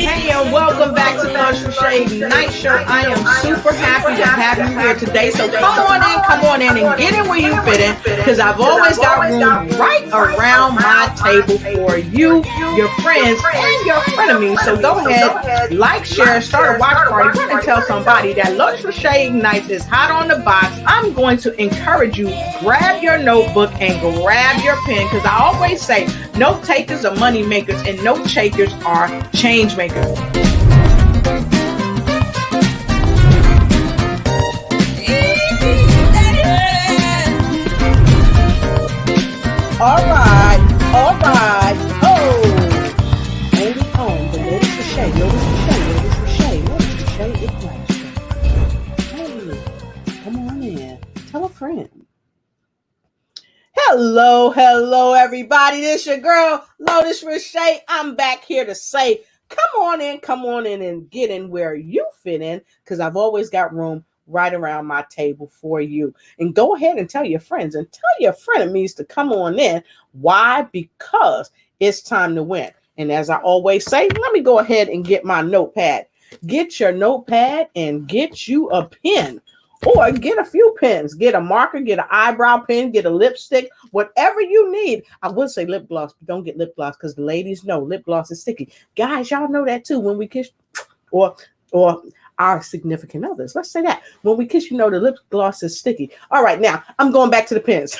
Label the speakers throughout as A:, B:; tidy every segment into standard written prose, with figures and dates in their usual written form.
A: Hey, and welcome back to Lotus Riche Night Show. I am super happy to have you here today. So come on in, and get in where you fit in, because I've always got room right around my table for you, your friends, and your frenemies. So go ahead, like, share, start a watch party, run and tell somebody that Lotus Riche Ignites is hot on the box. I'm going to encourage you, grab your notebook and grab your pen, because I always say note takers are money makers and note takers are change makers. All right. Oh, only on the Lotus Riche Ignites. Hey, come on in. Tell a friend. Hello, everybody. This your girl, Lotus Riche. I'm back here to say, come on in and get in where you fit in, because I've always got room right around my table for you. And go ahead and tell your friends and tell your frenemies to come on in. Why? Because it's time to win. And as I always say, let me go ahead and get my notepad. Get your notepad and get you a pen. Or get a few pens, get a marker, get an eyebrow pen, get a lipstick, whatever you need. I would say lip gloss, but don't get lip gloss, because the ladies know lip gloss is sticky. Guys, y'all know that too. When we kiss, or our significant others, let's say that. When we kiss, you know the lip gloss is sticky. All right, now I'm going back to the pens.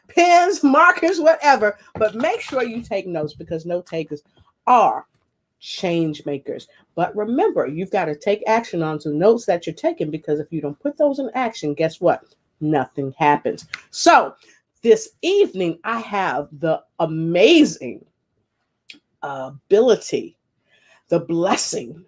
A: Pens, markers, whatever. But make sure you take notes, because note takers are change makers. But remember, you've got to take action on the notes that you're taking, because if you don't put those in action, guess what? Nothing happens. So this evening, I have the amazing ability, the blessing,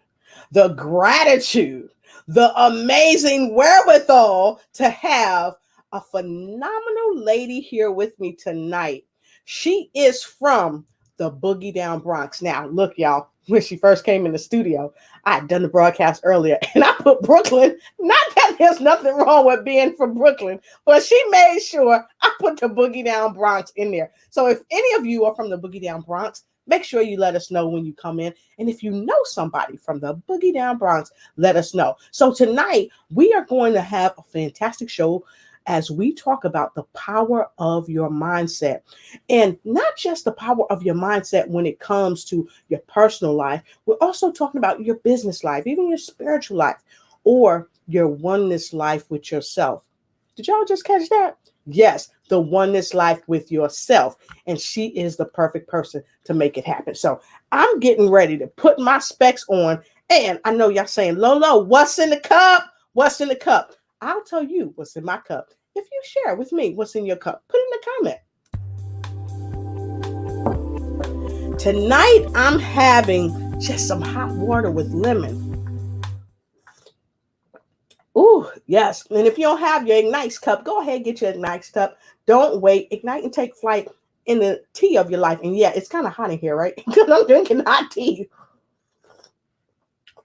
A: the gratitude, the amazing wherewithal to have a phenomenal lady here with me tonight. She is from the Boogie Down Bronx. Now, look, y'all, when she first came in the studio, I had done the broadcast earlier, and I put Brooklyn. Not that there's nothing wrong with being from Brooklyn, but she made sure I put the Boogie Down Bronx in there. So if any of you are from the Boogie Down Bronx, make sure you let us know when you come in. And if you know somebody from the Boogie Down Bronx, let us know. So tonight, we are going to have a fantastic show as we talk about the power of your mindset. And not just the power of your mindset when it comes to your personal life, we're also talking about your business life, even your spiritual life, or your oneness life with yourself. Did y'all just catch that? Yes, the oneness life with yourself. And she is the perfect person to make it happen. So I'm getting ready to put my specs on. And I know y'all saying, Lolo, what's in the cup? What's in the cup? I'll tell you what's in my cup if you share with me what's in your cup. Put it in the comment. Tonight, I'm having just some hot water with lemon. Ooh, yes. And if you don't have your Ignite cup, go ahead and get your Ignite cup. Don't wait. Ignite and take flight in the tea of your life. And yeah, it's kind of hot in here, right? Because I'm drinking hot tea.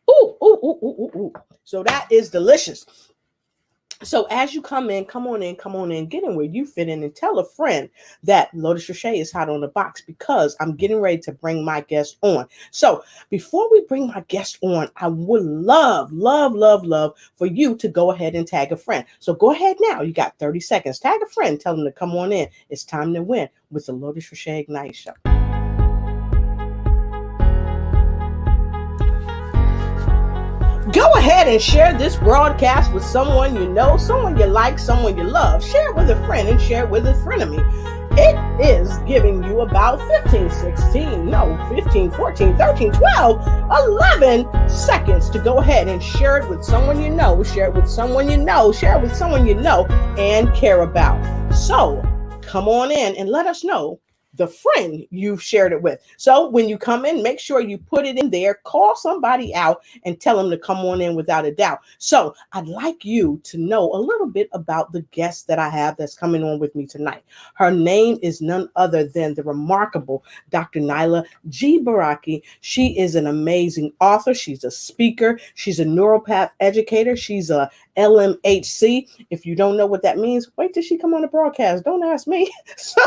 A: Ooh. So that is delicious. So as you come on in, get in where you fit in, and tell a friend that Lotus Riche is hot on the box, because I'm getting ready to bring my guest on. So before we bring my guest on, I would love for you to go ahead and tag a friend. So go ahead now. You got 30 seconds. Tag a friend. Tell them to come on in. It's time to win with the Lotus Riche Ignite Show. Go ahead and share this broadcast with someone you know, someone you like, someone you love. Share it with a friend and share it with a frenemy. It is giving you about 15, 14, 13, 12, 11 seconds to go ahead and share it with someone you know, share it with someone you know, share it with someone you know and care about. So come on in and let us know the friend you've shared it with. So when you come in, make sure you put it in there, call somebody out and tell them to come on in without a doubt. So I'd like you to know a little bit about the guest that I have that's coming on with me tonight. Her name is none other than the remarkable Dr. Nailah G. Beraki. She is an amazing author. She's a speaker. She's a neuropath educator. She's a LMHC. If you don't know what that means, wait till she come on the broadcast. Don't ask me. So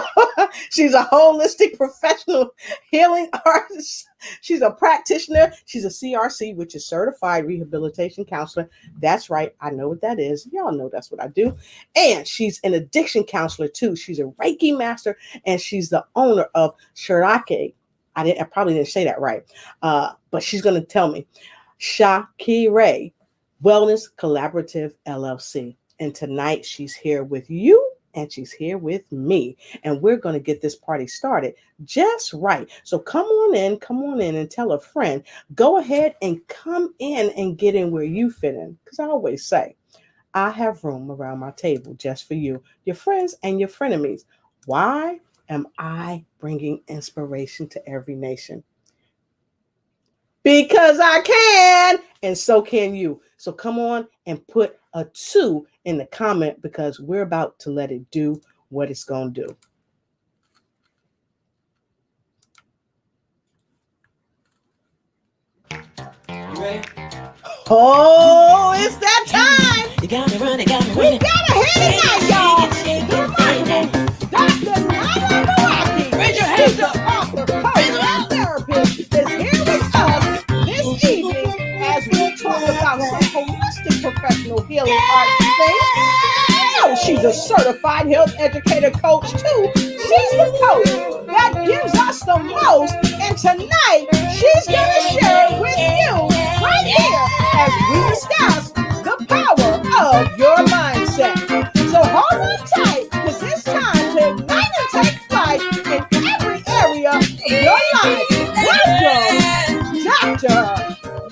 A: she's a holistic professional healing artist. She's a practitioner. She's a CRC, which is certified rehabilitation counselor. That's right. I know what that is. Y'all know that's what I do. And she's an addiction counselor too. She's a Reiki master, and she's the owner of Beraki. I probably didn't say that right. But she's going to tell me. Shakire Wellness Collaborative LLC. And tonight she's here with you and she's here with me. And we're going to get this party started just right. So come on in and tell a friend. Go ahead and come in and get in where you fit in. Because I always say, I have room around my table just for you, your friends and your frenemies. Why am I bringing inspiration to every nation? Because I can, and so can you. So come on and put a 2 in the comment because we're about to let it do what it's going to do.
B: You ready?
A: Oh, it's that time.
B: You got me running,
A: We got a hit tonight, y'all. Dr. Nailah Beraki.
B: Raise your hands up.
A: Author, coach, and therapist is here with us this evening as we talk about some holistic professional healing art things. You know she's a certified health educator coach too. She's the coach that gives us the most, and tonight she's going to share it with you right here as we discuss the power of your mindset. So hold on tight, because it's time to ignite and take flight in every area of your life. Welcome, Dr.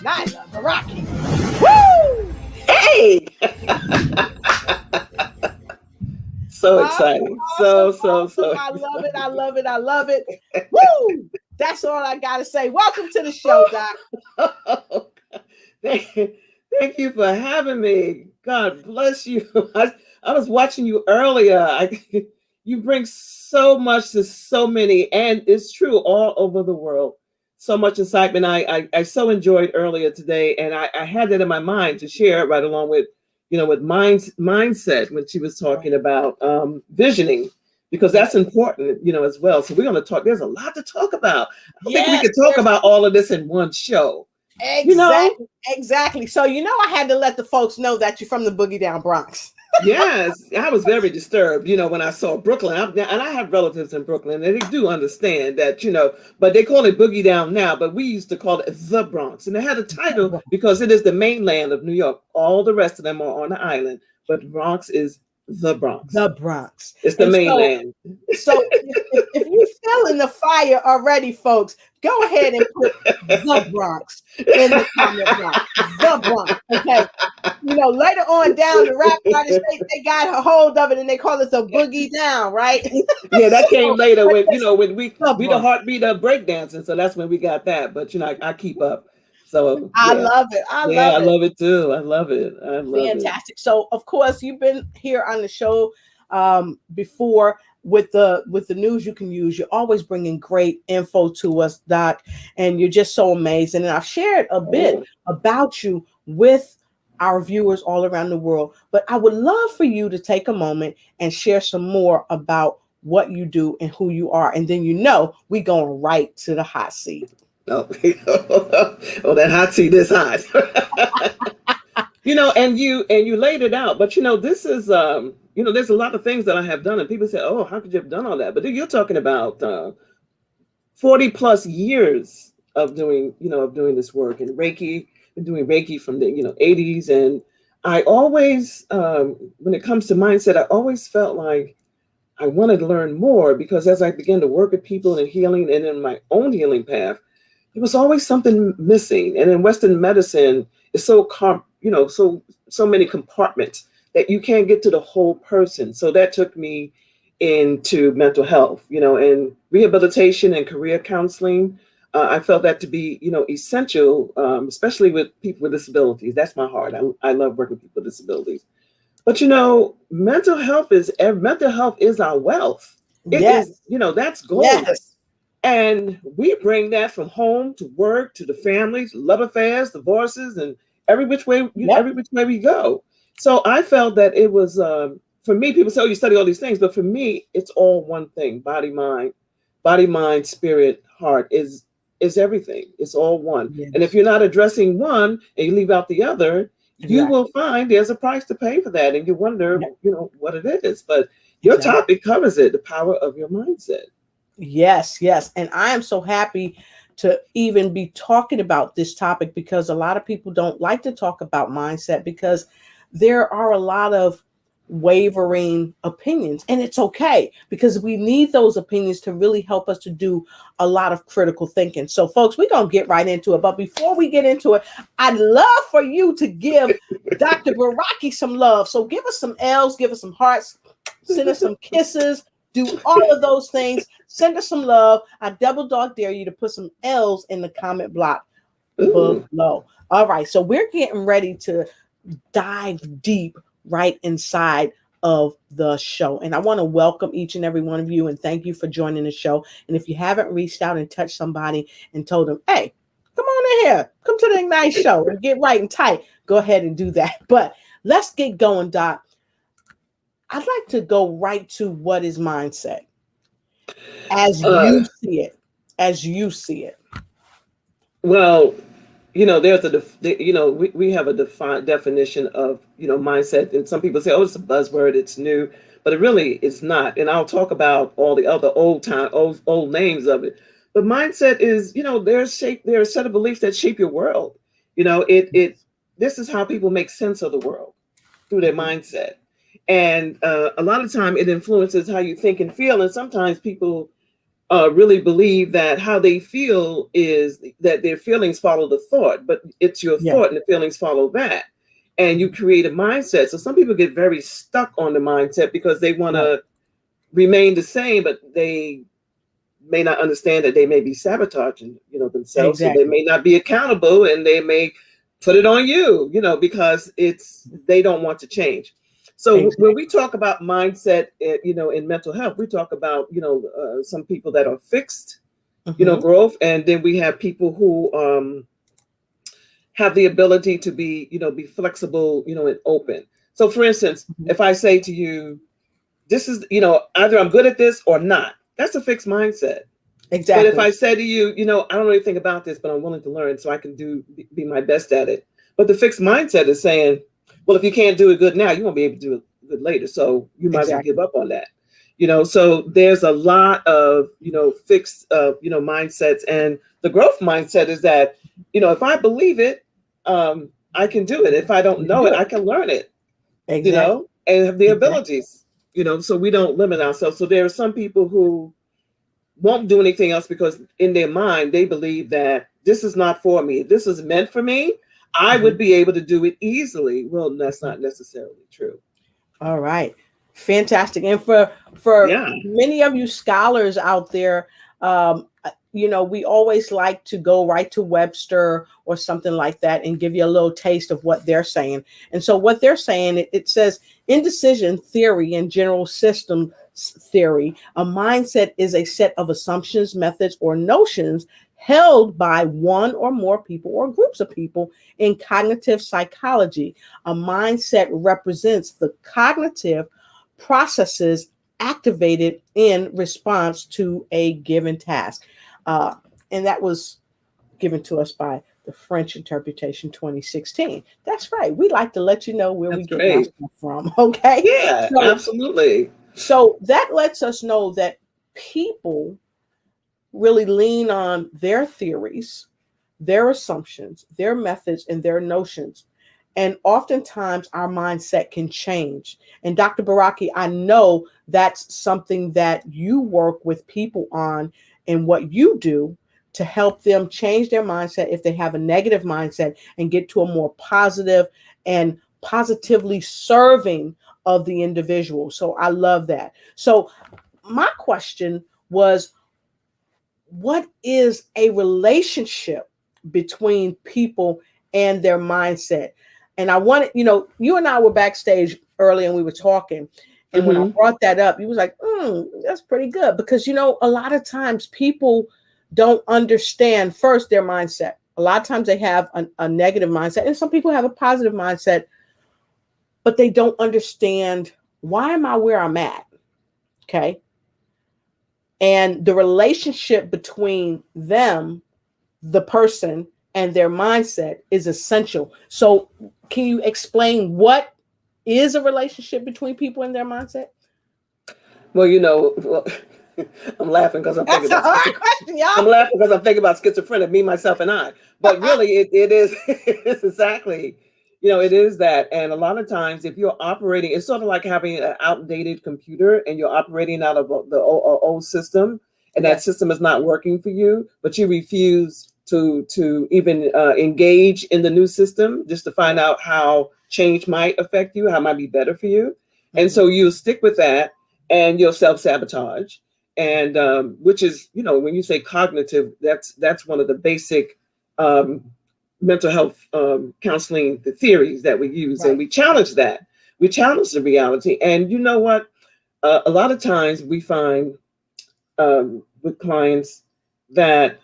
A: Nailah Beraki. Woo!
B: Hey! So exciting. So.
A: I love it. Woo! That's all I got to say. Welcome to the show, Doc.
B: Thank you for having me. God bless you. I was watching you earlier. You bring so much to so many, and it's true all over the world. So much excitement. I so enjoyed earlier today, and I had that in my mind to share right along with, with mindset when she was talking about visioning, because that's important, as well. So we're going to talk. There's a lot to talk about. I think we could talk about all of this in one show.
A: Exactly. So, I had to let the folks know that you're from the Boogie Down Bronx.
B: Yes, I was very disturbed, when I saw Brooklyn. And I have relatives in Brooklyn, and they do understand that, but they call it Boogie Down now, but we used to call it the Bronx. And it had a title because it is the mainland of New York. All the rest of them are on the island, but Bronx is the Bronx.
A: The Bronx.
B: It's the mainland.
A: So if you're feeling the fire already, folks, go ahead and put the Bronx in the comment box. The Bronx. Okay. Later on down the rap artists, they got a hold of it and they call it the Boogie Down, right?
B: Yeah, that came later when we the heartbeat of breakdancing. So that's when we got that. But I keep up. So
A: I love it.
B: I love it too. I love it.
A: Fantastic. So of course you've been here on the show before with the news you can use. You're always bringing great info to us, Doc, and you're just so amazing. And I've shared a bit about you with our viewers all around the world, but I would love for you to take a moment and share some more about what you do and who you are. And then we going right to the hot seat.
B: Oh, that hot seat is hot. And you laid it out, but this is there's a lot of things that I have done, and people say, oh, how could you have done all that? But you're talking about 40 plus years of doing this work, and Reiki, and doing Reiki from the 80s. And I always when it comes to mindset, I always felt like I wanted to learn more, because as I began to work with people in healing and in my own healing path, there was always something missing. And in Western medicine, it's so many compartments that you can't get to the whole person. So that took me into mental health, and rehabilitation and career counseling. I felt that to be, essential, especially with people with disabilities. That's my heart. I love working with people with disabilities. But mental health is our wealth. It is, that's gold.
A: Yes.
B: And we bring that from home to work to the families, love affairs, divorces, and every which way we go. So I felt that it was for me. People say, "Oh, you study all these things," but for me, it's all one thing: body, mind, body, mind, spirit, heart is everything. It's all one. And if
A: Yes.
B: you're not addressing one and you leave out the other, you will
A: Exactly.
B: find there's a price to pay for that, and you wonder,
A: Yep.
B: what it is. But your
A: Exactly.
B: topic covers it: the power of your mindset.
A: Yes, yes. And I am so happy to even be talking about this topic because a lot of people don't like to talk about mindset because there are a lot of wavering opinions. And it's okay because we need those opinions to really help us to do a lot of critical thinking. So, folks, we're going to get right into it. But before we get into it, I'd love for you to give Dr. Beraki some love. So, give us some L's, give us some hearts, send us some kisses, do all of those things. Send us some love. I double dog dare you to put some L's in the comment block
B: Ooh.
A: below. All right. So we're getting ready to dive deep right inside of the show. And I want to welcome each and every one of you and thank you for joining the show. And if you haven't reached out and touched somebody and told them, hey, come on in here, come to the Ignite show and get right and tight, go ahead and do that. But let's get going, Doc. I'd like to go right to what is mindset as
B: Uh,
A: you see it, as you see it.
B: well, there's we have a defined definition of mindset, and some people say, oh, it's a buzzword, it's new, but it really is not. And I'll talk about all the other old names of it. But mindset is, there are a set of beliefs that shape your world. It this is how people make sense of the world, through their mindset. And a lot of time it influences how you think and feel. And sometimes people really believe that how they feel is that their feelings follow the thought, but it's your
A: Yeah.
B: thought and the feelings follow that. And you create a mindset. So some people get very stuck on the mindset because they want
A: Right.
B: to remain the same, but they may not understand that they may be sabotaging, themselves. So they
A: Exactly.
B: may not be accountable, and they may put it on you, because they don't want to change. So when
A: Exactly.
B: we talk about mindset, in mental health, we talk about, some people that are fixed,
A: Mm-hmm.
B: growth, and then we have people who have the ability to be flexible, and open. So, for instance,
A: Mm-hmm.
B: if I say to you, this is, either I'm good at this or not, that's a fixed mindset. But if
A: Exactly.
B: I say to you, I don't know anything about this, but I'm willing to learn so I can be my best at it. But the fixed mindset is saying, well, if you can't do it good now, you won't be able to do it good later. So you might as well give
A: Exactly.
B: up on that. So there's a lot of, fixed, mindsets. And the growth mindset is that, if I believe it, I can do it. If I don't
A: You can
B: know
A: do
B: it,
A: it.
B: I can learn it,
A: Exactly.
B: and have the
A: Exactly.
B: abilities, so we don't limit ourselves. So there are some people who won't do anything else because in their mind they believe that this is not for me. This is meant for me. I
A: Mm-hmm.
B: would be able to do it easily. Well, that's not necessarily true.
A: All right. Fantastic. And for
B: Yeah.
A: many of you scholars out there, we always like to go right to Webster or something like that and give you a little taste of what they're saying. And so what they're saying, it says indecision theory and general system theory, a mindset is a set of assumptions, methods, or notions held by one or more people or groups of people in cognitive psychology. A mindset represents the cognitive processes activated in response to a given task. Uh, and that was given to us by the French Interpretation 2016. That's right. We like to let you know where we
B: That's
A: get our
B: great.
A: stuff from. Okay.
B: Yeah,
A: So,
B: absolutely.
A: so that lets us know that people really lean on their theories, their assumptions, their methods, and their notions. And oftentimes our mindset can change. And Dr. Beraki, I know that's something that you work with people on and what you do to help them change their mindset if they have a negative mindset and get to a more positive and positively serving of the individual. So I love that. So my question was, what is a relationship between people and their mindset? And I wanted, you and I were backstage early and we were talking. And when I
B: Hmm.
A: brought that up, you was like, that's pretty good. Because, a lot of times people don't understand first their mindset. A lot of times they have a negative mindset, and some people have a positive mindset, but they don't understand, why am I where I'm at? Okay. And the relationship between them, the person, and their mindset is essential. So, can you explain what is a relationship between people and their mindset?
B: Well, I'm laughing because I'm thinking
A: That's a
B: about
A: hard question,
B: I'm
A: y'all.
B: laughing because I'm thinking about schizophrenia, me, myself, and I. But really, it is it's exactly, it is that. And a lot of times, if you're operating, it's sort of like having an outdated computer and you're operating out of the old system, and that
A: Yes.
B: system is not working for you, but you refuse to even engage in the new system just to find out how change might affect you, how it might be better for you. And so you stick with that and you'll self-sabotage, and which is, when you say cognitive, that's one of the basic um, mental health counseling the theories that we use, and
A: Right.
B: we challenge that. We challenge the reality, and you know what? A lot of times we find with clients that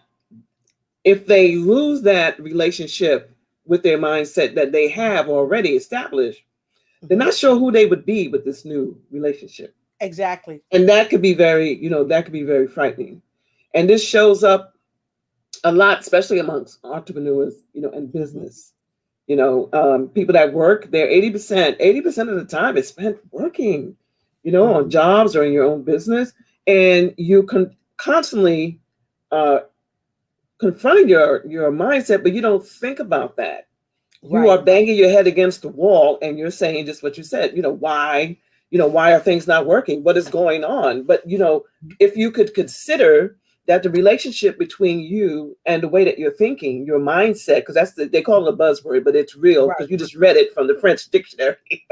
B: if they lose that relationship with their mindset that they have already established, they're not sure who they would be with this new relationship.
A: Exactly.
B: And that could be very frightening. And this shows up a lot, especially amongst entrepreneurs, and business. People that work, they're 80% of the time is spent working, on jobs or in your own business. And you constantly confronting your mindset, but you don't think about that. You are banging your head against the wall and you're saying just what you said, why are things not working? What is going on? But, if you could consider that the relationship between you and the way that you're thinking, your mindset, because they call it a buzzword, but it's real because you just read it from the French dictionary,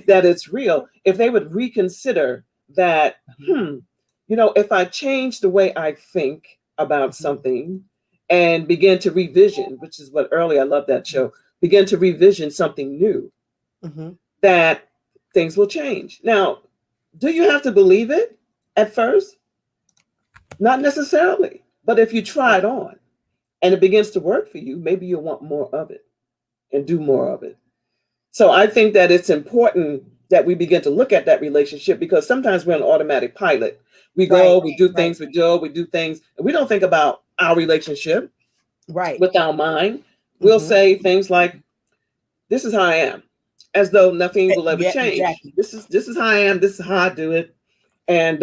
B: that it's real. If they would reconsider that, if I change the way I think about something and begin to revision, which is what earlier, I love that show, begin to revision something new, that things will change. Now, do you have to believe it at first? Not necessarily. But if you try it on and it begins to work for you, maybe you'll want more of it and do more of it. So I think that it's important that we begin to look at that relationship, because sometimes we're an automatic pilot. We go, we do things, we do things, and we don't think about our relationship with our mind. We'll say things like, this is how I am, as though nothing will ever change. Exactly. This is how I am. This is how I do it. And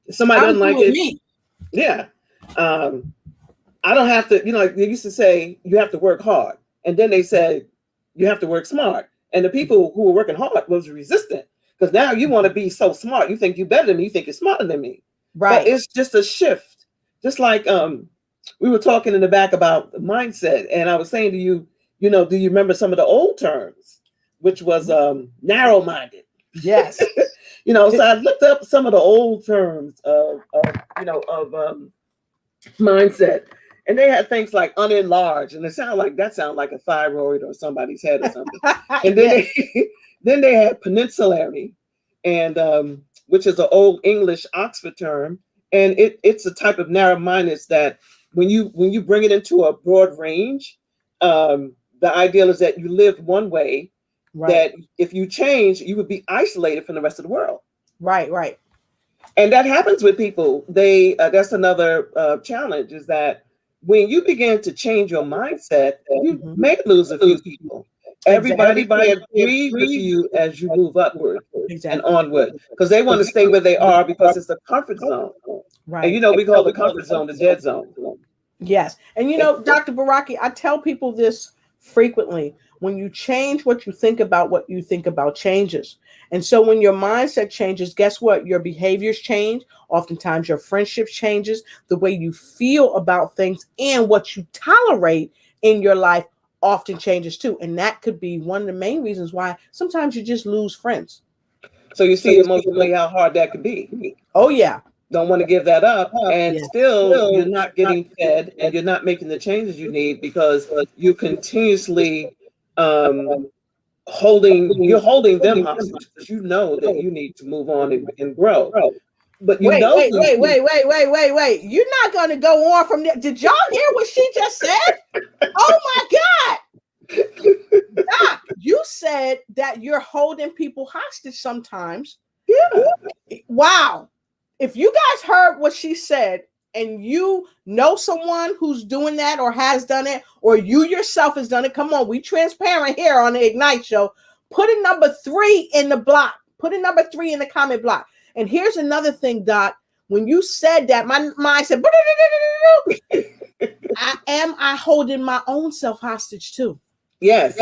B: if somebody doesn't like it, yeah. I don't have to, they used to say you have to work hard. And then they said you have to work smart. And the people who were working hard was resistant, because now you want to be so smart. You think you're better than me. You think you're smarter than me. Right. But it's just a shift. Just like we were talking in the back about the mindset. And I was saying to you, do you remember some of the old terms, which was narrow-minded? Yes. So I looked up some of the old terms of mindset, and they had things like unenlarged, and it sounded like a thyroid or somebody's head or something. And then then they had peninsulary, and which is an old English Oxford term, and it's a type of narrow-mindedness that when you bring it into a broad range, the ideal is that you lived one way, that if you change, you would be isolated from the rest of the world. Right. And that happens with people. That's another challenge, is that when you begin to change your mindset, you may lose a few people. Everybody can't agree with you as you move upward and onward, because they want to stay where they are because it's a comfort zone. Right. And we call the comfort zone the dead zone.
A: Yes. And Dr. Beraki, I tell people this frequently. When you change what you think about changes. And so when your mindset changes, guess what? Your behaviors change. Oftentimes your friendships changes, the way you feel about things, and what you tolerate in your life often changes too. And that could be one of the main reasons why sometimes you just lose friends.
B: So you see emotionally how hard that could be.
A: Oh, yeah.
B: Don't want to give that up, and still you're not getting fed and you're not making the changes you need, because you continuously holding them hostage, because you know that you need to move on and grow. But
A: wait. You're not going to go on from there. Did y'all hear what she just said? Oh my God. Doc, you said that you're holding people hostage sometimes.
B: Yeah.
A: Wow. if you guys heard what she said, and you know someone who's doing that or has done it, or you yourself has done it, come on, we transparent here on the Ignite Show. Put a number 3 in the block. Put a number 3 in the comment block. And here's another thing, Doc. When you said that, my mind said, am I holding my own self hostage too?
B: Yes.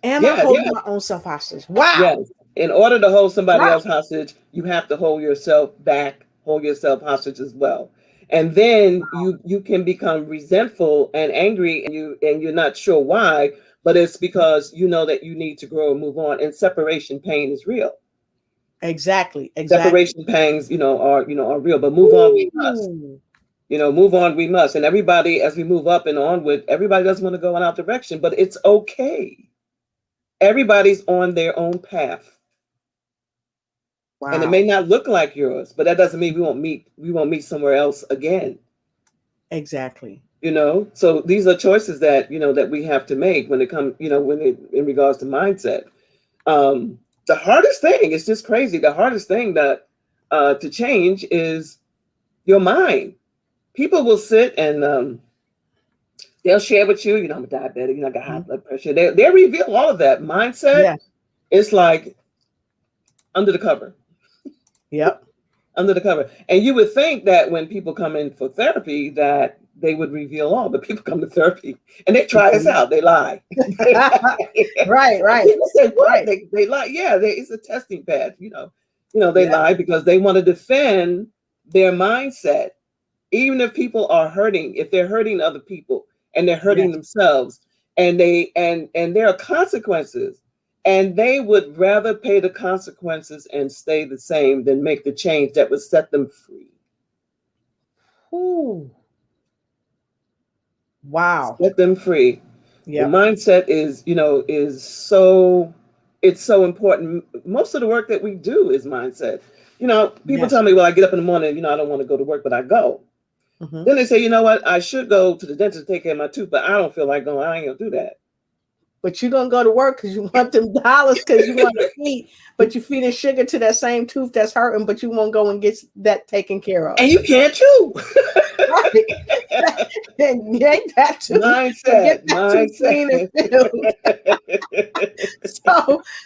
A: Am I holding my own self hostage? Wow.
B: Yes. In order to hold somebody else hostage, you have to hold yourself back, hold yourself hostage as well. And then you can become resentful and angry, and you're not sure why, but it's because you know that you need to grow and move on. And separation pain is real.
A: Exactly.
B: Separation pangs, are real. But move on we must. Move on we must. And everybody, as we move up and onward, everybody doesn't want to go in our direction, but it's okay. Everybody's on their own path. Wow. And it may not look like yours, but that doesn't mean we won't meet somewhere else again.
A: Exactly.
B: So these are choices that, that we have to make when it comes, in regards to mindset. The hardest thing, it's just crazy. The hardest thing that to change is your mind. People will sit and they'll share with you, I'm a diabetic, I got high blood pressure. They reveal all of that. Mindset, It's like under the cover.
A: Yep.
B: Under the cover. And you would think that when people come in for therapy that they would reveal all, but people come to therapy and they try us out. They lie.
A: Right.
B: People say, what? Right. They lie. Yeah, it's a testing pad. They lie because they want to defend their mindset. Even if people are hurting, if they're hurting other people and they're hurting themselves, and there are consequences. And they would rather pay the consequences and stay the same than make the change that would set them free.
A: Ooh. Wow.
B: Set them free. Yep. The mindset is so important. Most of the work that we do is mindset. People tell me, well, I get up in the morning, I don't want to go to work, but I go. Mm-hmm. Then they say, you know what, I should go to the dentist to take care of my tooth, but I don't feel like going. I ain't gonna do that.
A: But you don't go to work because you want them dollars because you want to feed, but you feeding sugar to that same tooth that's hurting, but you won't go and get that taken care of.
B: And you can't chew.
A: Right. And yank that tooth.
B: Mindset.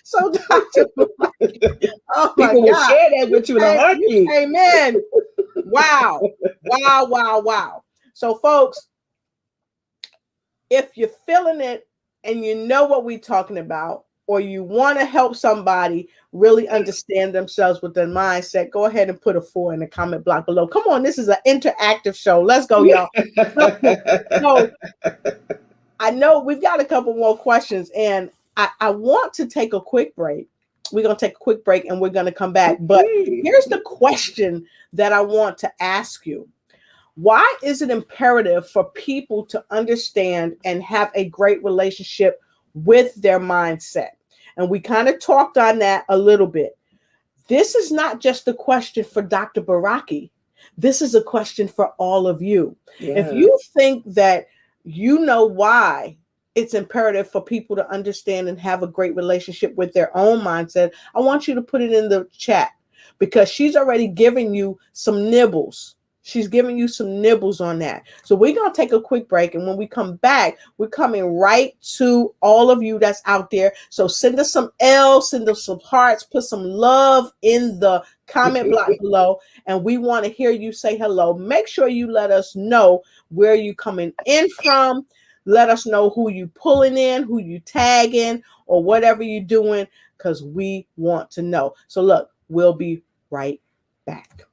A: So Dr. Oh my
B: People will share that with you in a heartbeat.
A: Amen. Wow. So folks, if you're feeling it, and you know what we're talking about, or you want to help somebody really understand themselves with their mindset, go ahead and put a 4 in the comment block below. Come on, this is an interactive show. Let's go, y'all. So I know we've got a couple more questions, and I want to take a quick break. We're going to take a quick break, and we're going to come back. But here's the question that I want to ask you. Why is it imperative for people to understand and have a great relationship with their mindset? And we kind of talked on that a little bit. This is not just a question for Dr. Beraki. This is a question for all of you. Yeah. If you think that you know why it's imperative for people to understand and have a great relationship with their own mindset, I want you to put it in the chat, because she's already given you some nibbles. She's giving you some nibbles on that. So we're going to take a quick break. And when we come back, we're coming right to all of you that's out there. So send us some L's, send us some hearts, put some love in the comment block below. And we want to hear you say hello. Make sure you let us know where you coming in from. Let us know who you pulling in, who you tagging, or whatever you're doing, because we want to know. So look, we'll be right back.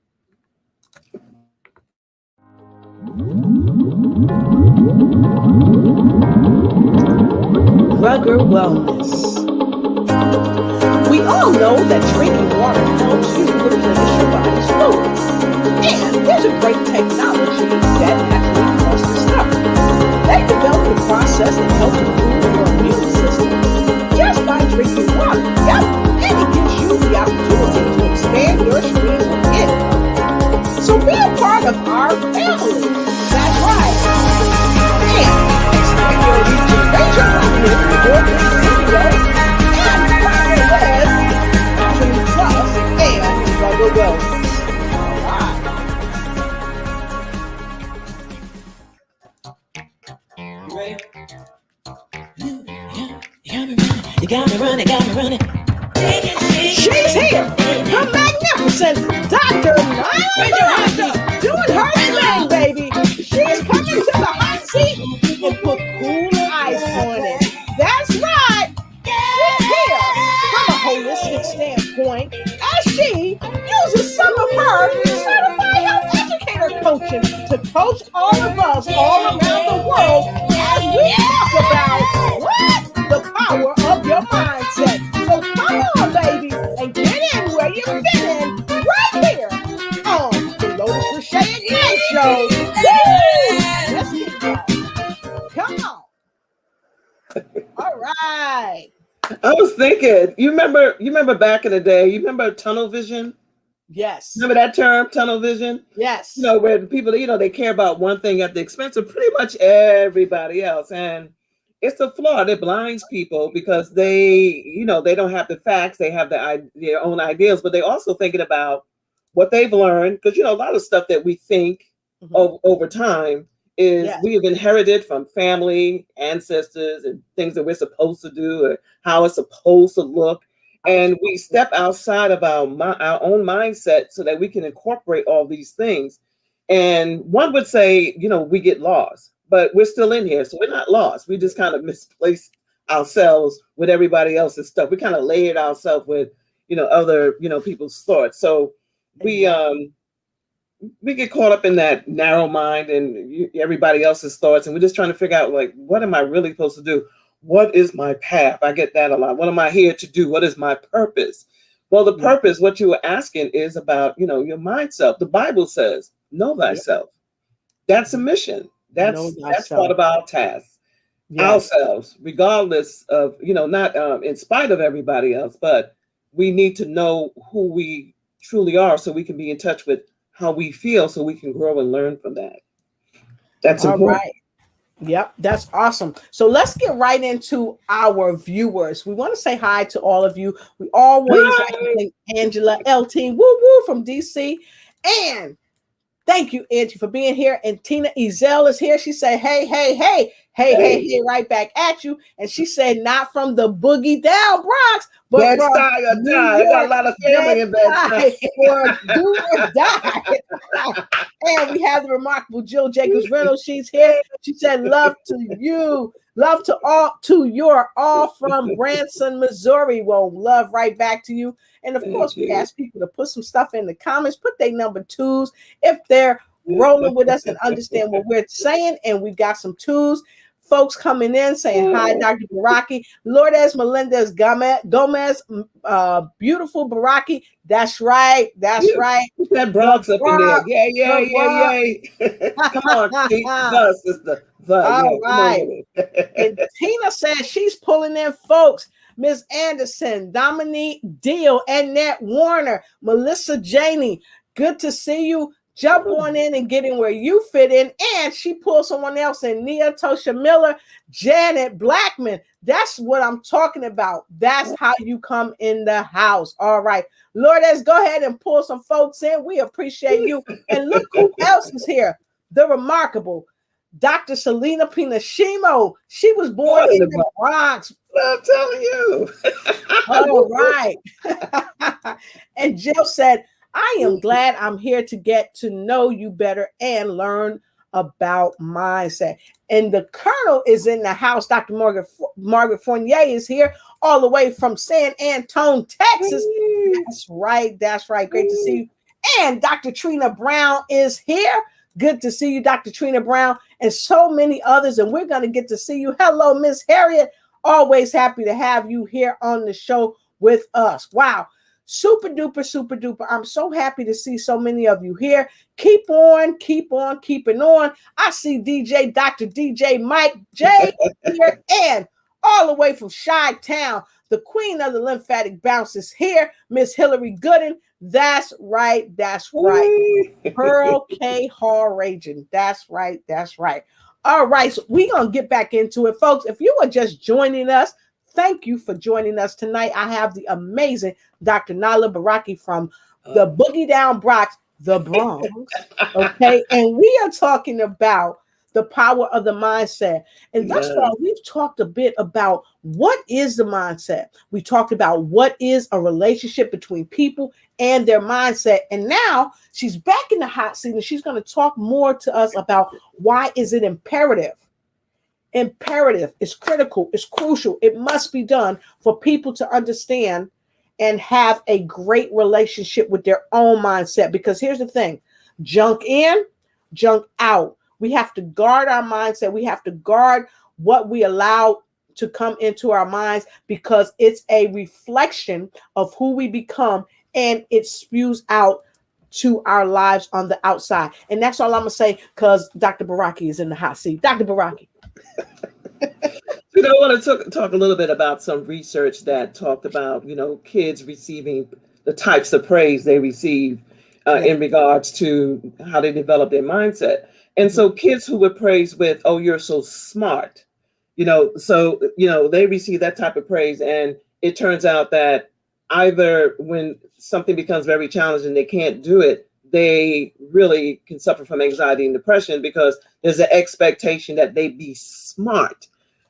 A: Rugger Wellness. We all know that drinking water helps you replenish your body's fluids. And there's a great technology that actually does this stuff. They developed a process that helps improve your immune system just by drinking water. Yep. And it gives you the opportunity to expand your stream of energy. So be a part of our family. That's right. And expand your regeneration with your video and partner with Dream Plus and Rugger Wellness. All right.
C: You got me running, got me running.
A: She's here, the magnificent Dr. Nailah, doing her thing, baby. She's coming to the hot seat and put cool ice on it. That's right. She's here from a holistic standpoint as she uses some of her certified health educator coaching to coach all of us all around the world as we talk about what? The power of your mindset. So come on, baby, and get in where you fit in right here on the Lotus, Riche, and Nailah Show. Woo! Let's get going. Come on. All right.
B: I was thinking, you remember back in the day, you remember tunnel vision?
A: Yes.
B: Remember that term, tunnel vision?
A: Yes.
B: You know, where people, they care about one thing at the expense of pretty much everybody else. And it's a flaw that blinds people because they don't have the facts, they have their own ideas, but they're also thinking about what they've learned. Because, a lot of stuff that we think over time is we have inherited from family, ancestors, and things that we're supposed to do or how it's supposed to look. And we step outside of our own mindset so that we can incorporate all these things. And one would say, we get lost, but we're still in here. So we're not lost. We just kind of misplaced ourselves with everybody else's stuff. We kind of layered ourselves with, other, people's thoughts. So we get caught up in that narrow mind and everybody else's thoughts. And we're just trying to figure out, like, what am I really supposed to do? What is my path? I get that a lot. What am I here to do? What is my purpose? Well, the purpose, what you were asking is about, your mindset. The Bible says, know thyself. That's a mission. That's part of our task. Ourselves, regardless of, not in spite of everybody else, but we need to know who we truly are so we can be in touch with how we feel so we can grow and learn from that. That's important. All right.
A: Yep, that's awesome. So let's get right into our viewers. We want to say hi to all of you. We always like to thank Angela LT woo from DC. And thank you, Angie, for being here. And Tina Ezel is here. She said, hey, right back at you. And she said, not from the boogie down Bronx, but from
B: I got a lot of family in
A: Bed-Stuy, or do or die. And we have the remarkable Jill Jacobs Reynolds. She's here. She said, love to you. Love to you're all from Branson, Missouri. Well, love right back to you. And of course, we ask people to put some stuff in the comments, put their number 2s if they're rolling with us and understand what we're saying. And we got some 2s. Folks coming in saying hi, Dr. Beraki. Lourdes Melendez Gomez, beautiful Beraki. That's right.
B: That Bronx up in there. Yeah. Come on, the sister.
A: All right. And Tina says she's pulling in folks. Ms. Anderson, Dominique Deal, Annette Warner, Melissa Janey. Good to see you. Jump on in and get in where you fit in. And she pulled someone else in, Nia Tosha Miller, Janet Blackman. That's what I'm talking about. That's how you come in the house. All right. Lourdes, go ahead and pull some folks in. We appreciate you. And look who else is here. The remarkable Dr. Selena Pinashimo. She was born in the Bronx.
B: I'm telling you.
A: All right. And Jill said, I am glad I'm here to get to know you better and learn about mindset. And the Colonel is in the house. Dr. Margaret Fournier is here all the way from San Antonio, Texas. That's right. Great to see you. And Dr. Trina Brown is here. Good to see you, Dr. Trina Brown, and so many others. And we're going to get to see you. Hello, Miss Harriet. Always happy to have you here on the show with us. Wow. Super duper. I'm so happy to see so many of you here. Keep on keeping on. I see Dr. DJ Mike J here, and all the way from Chi-Town, the queen of the lymphatic bounce is here, Miss Hillary Gooden. That's right. Pearl K. Hall Raging. That's right. All right, so we're going to get back into it, folks. If you are just joining us, thank you for joining us tonight. I have the amazing Dr. Nailah Beraki from the Boogie Down Bronx, the Bronx. Okay, and we are talking about the power of the mindset. And thus far,
B: Yes.
A: we've talked a bit about what is the mindset. We talked about what is a relationship between people and their mindset. And now she's back in the hot seat and she's going to talk more to us about why is it imperative. Imperative, it's critical, it's crucial. It must be done for people to understand and have a great relationship with their own mindset. Because here's the thing, junk in, junk out. We have to guard our mindset. We have to guard what we allow to come into our minds because it's a reflection of who we become and it spews out to our lives on the outside. And that's all I'm going to say because Dr. Beraki is in the hot seat. Dr. Beraki.
B: I want to talk a little bit about some research that talked about, kids receiving the types of praise they receive in regards to how they develop their mindset. And so kids who were praised with, oh, you're so smart, they receive that type of praise. And it turns out that either when something becomes very challenging, they can't do it, they really can suffer from anxiety and depression because there's an expectation that they be smart.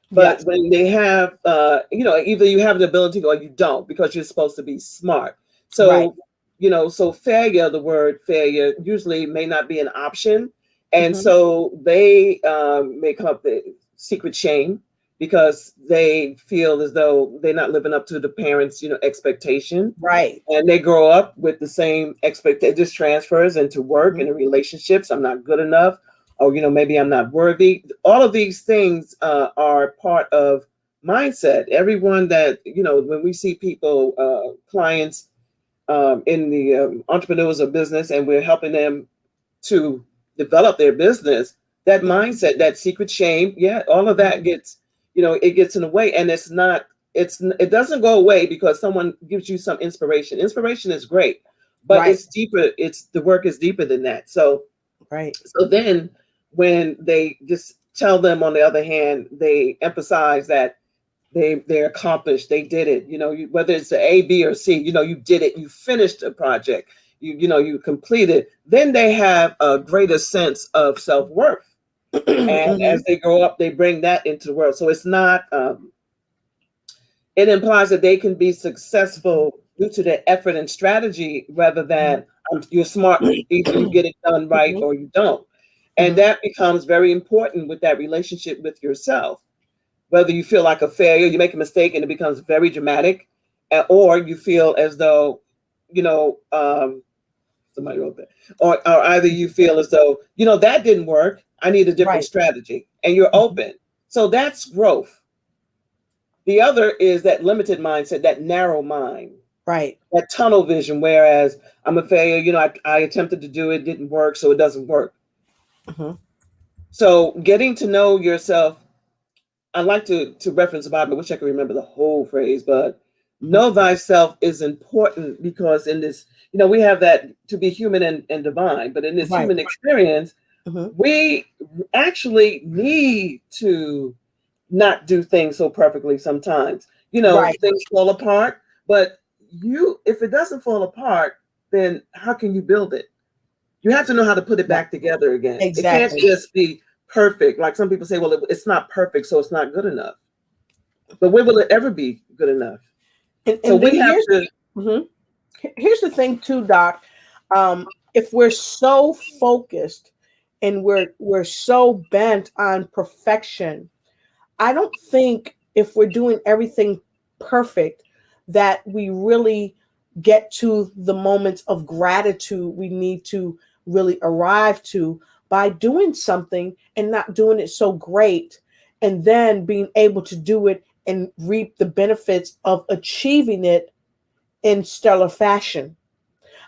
B: But when they have, either you have the ability or you don't because you're supposed to be smart. So, so failure, the word failure usually may not be an option. And so they may come up with secret shame because they feel as though they're not living up to the parents' expectation.
A: Right.
B: And they grow up with the same expectation. This transfers into work and in relationships. I'm not good enough. Or, maybe I'm not worthy. All of these things are part of mindset. Everyone that, when we see people, clients in the entrepreneurs of business, and we're helping them to develop their business, that mindset, that secret shame, all of that gets, it gets in the way. And it doesn't go away because someone gives you some inspiration. Inspiration is great, but it's deeper. The work is deeper than that. So then when they just tell them, on the other hand, they emphasize that they're accomplished, they did it, whether it's the A, B, or C, you did it, you finished a project, you completed, then they have a greater sense of self-worth. And as they grow up, they bring that into the world. So it's not, it implies that they can be successful due to their effort and strategy rather than you're smart, either you get it done right or you don't. And that becomes very important with that relationship with yourself. Whether you feel like a failure, you make a mistake and it becomes very dramatic, or you feel as though, somebody wrote that, or either you feel as though, that didn't work, I need a different strategy, and you're open. So that's growth. The other is that limited mindset, that narrow mind, that tunnel vision, whereas I'm a failure, I attempted to do it, didn't work, so it doesn't work. So getting to know yourself, I like to reference the Bible. I wish I could remember the whole phrase, but know thyself is important because in this, we have that to be human and divine, but in this human experience, we actually need to not do things so perfectly sometimes. Things fall apart, but if it doesn't fall apart, then how can you build it? You have to know how to put it back together again. It can't just be perfect. Like some people say, well, it's not perfect, so it's not good enough. But when will it ever be good enough? So we have to.
A: Here's the thing too, Doc. If we're so focused and we're so bent on perfection, I don't think if we're doing everything perfect that we really get to the moments of gratitude we need to really arrive to by doing something and not doing it so great, and then being able to do it and reap the benefits of achieving it in stellar fashion.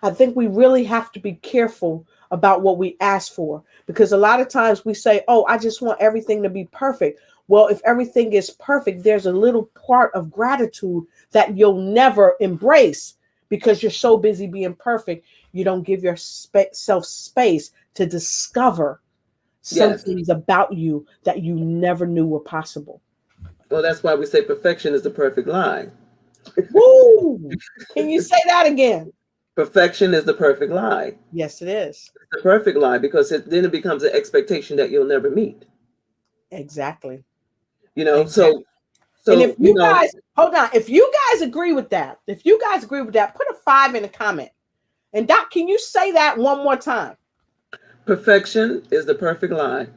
A: I think we really have to be careful about what we ask for, because a lot of times we say, oh, I just want everything to be perfect. Well, if everything is perfect, there's a little part of gratitude that you'll never embrace because you're so busy being perfect. You don't give yourself space to discover some things about you that you never knew were possible.
B: Well, that's why we say perfection is the perfect lie.
A: Woo! Can you say that again?
B: Perfection is the perfect lie.
A: Yes, it is.
B: It's the perfect lie because then it becomes an expectation that you'll never meet.
A: Exactly.
B: You know,
A: Exactly. And
B: so
A: if you guys, hold on, if you guys agree with that, put a 5 in the comment. And Doc, can you say that one more time?
B: perfection is the perfect lie.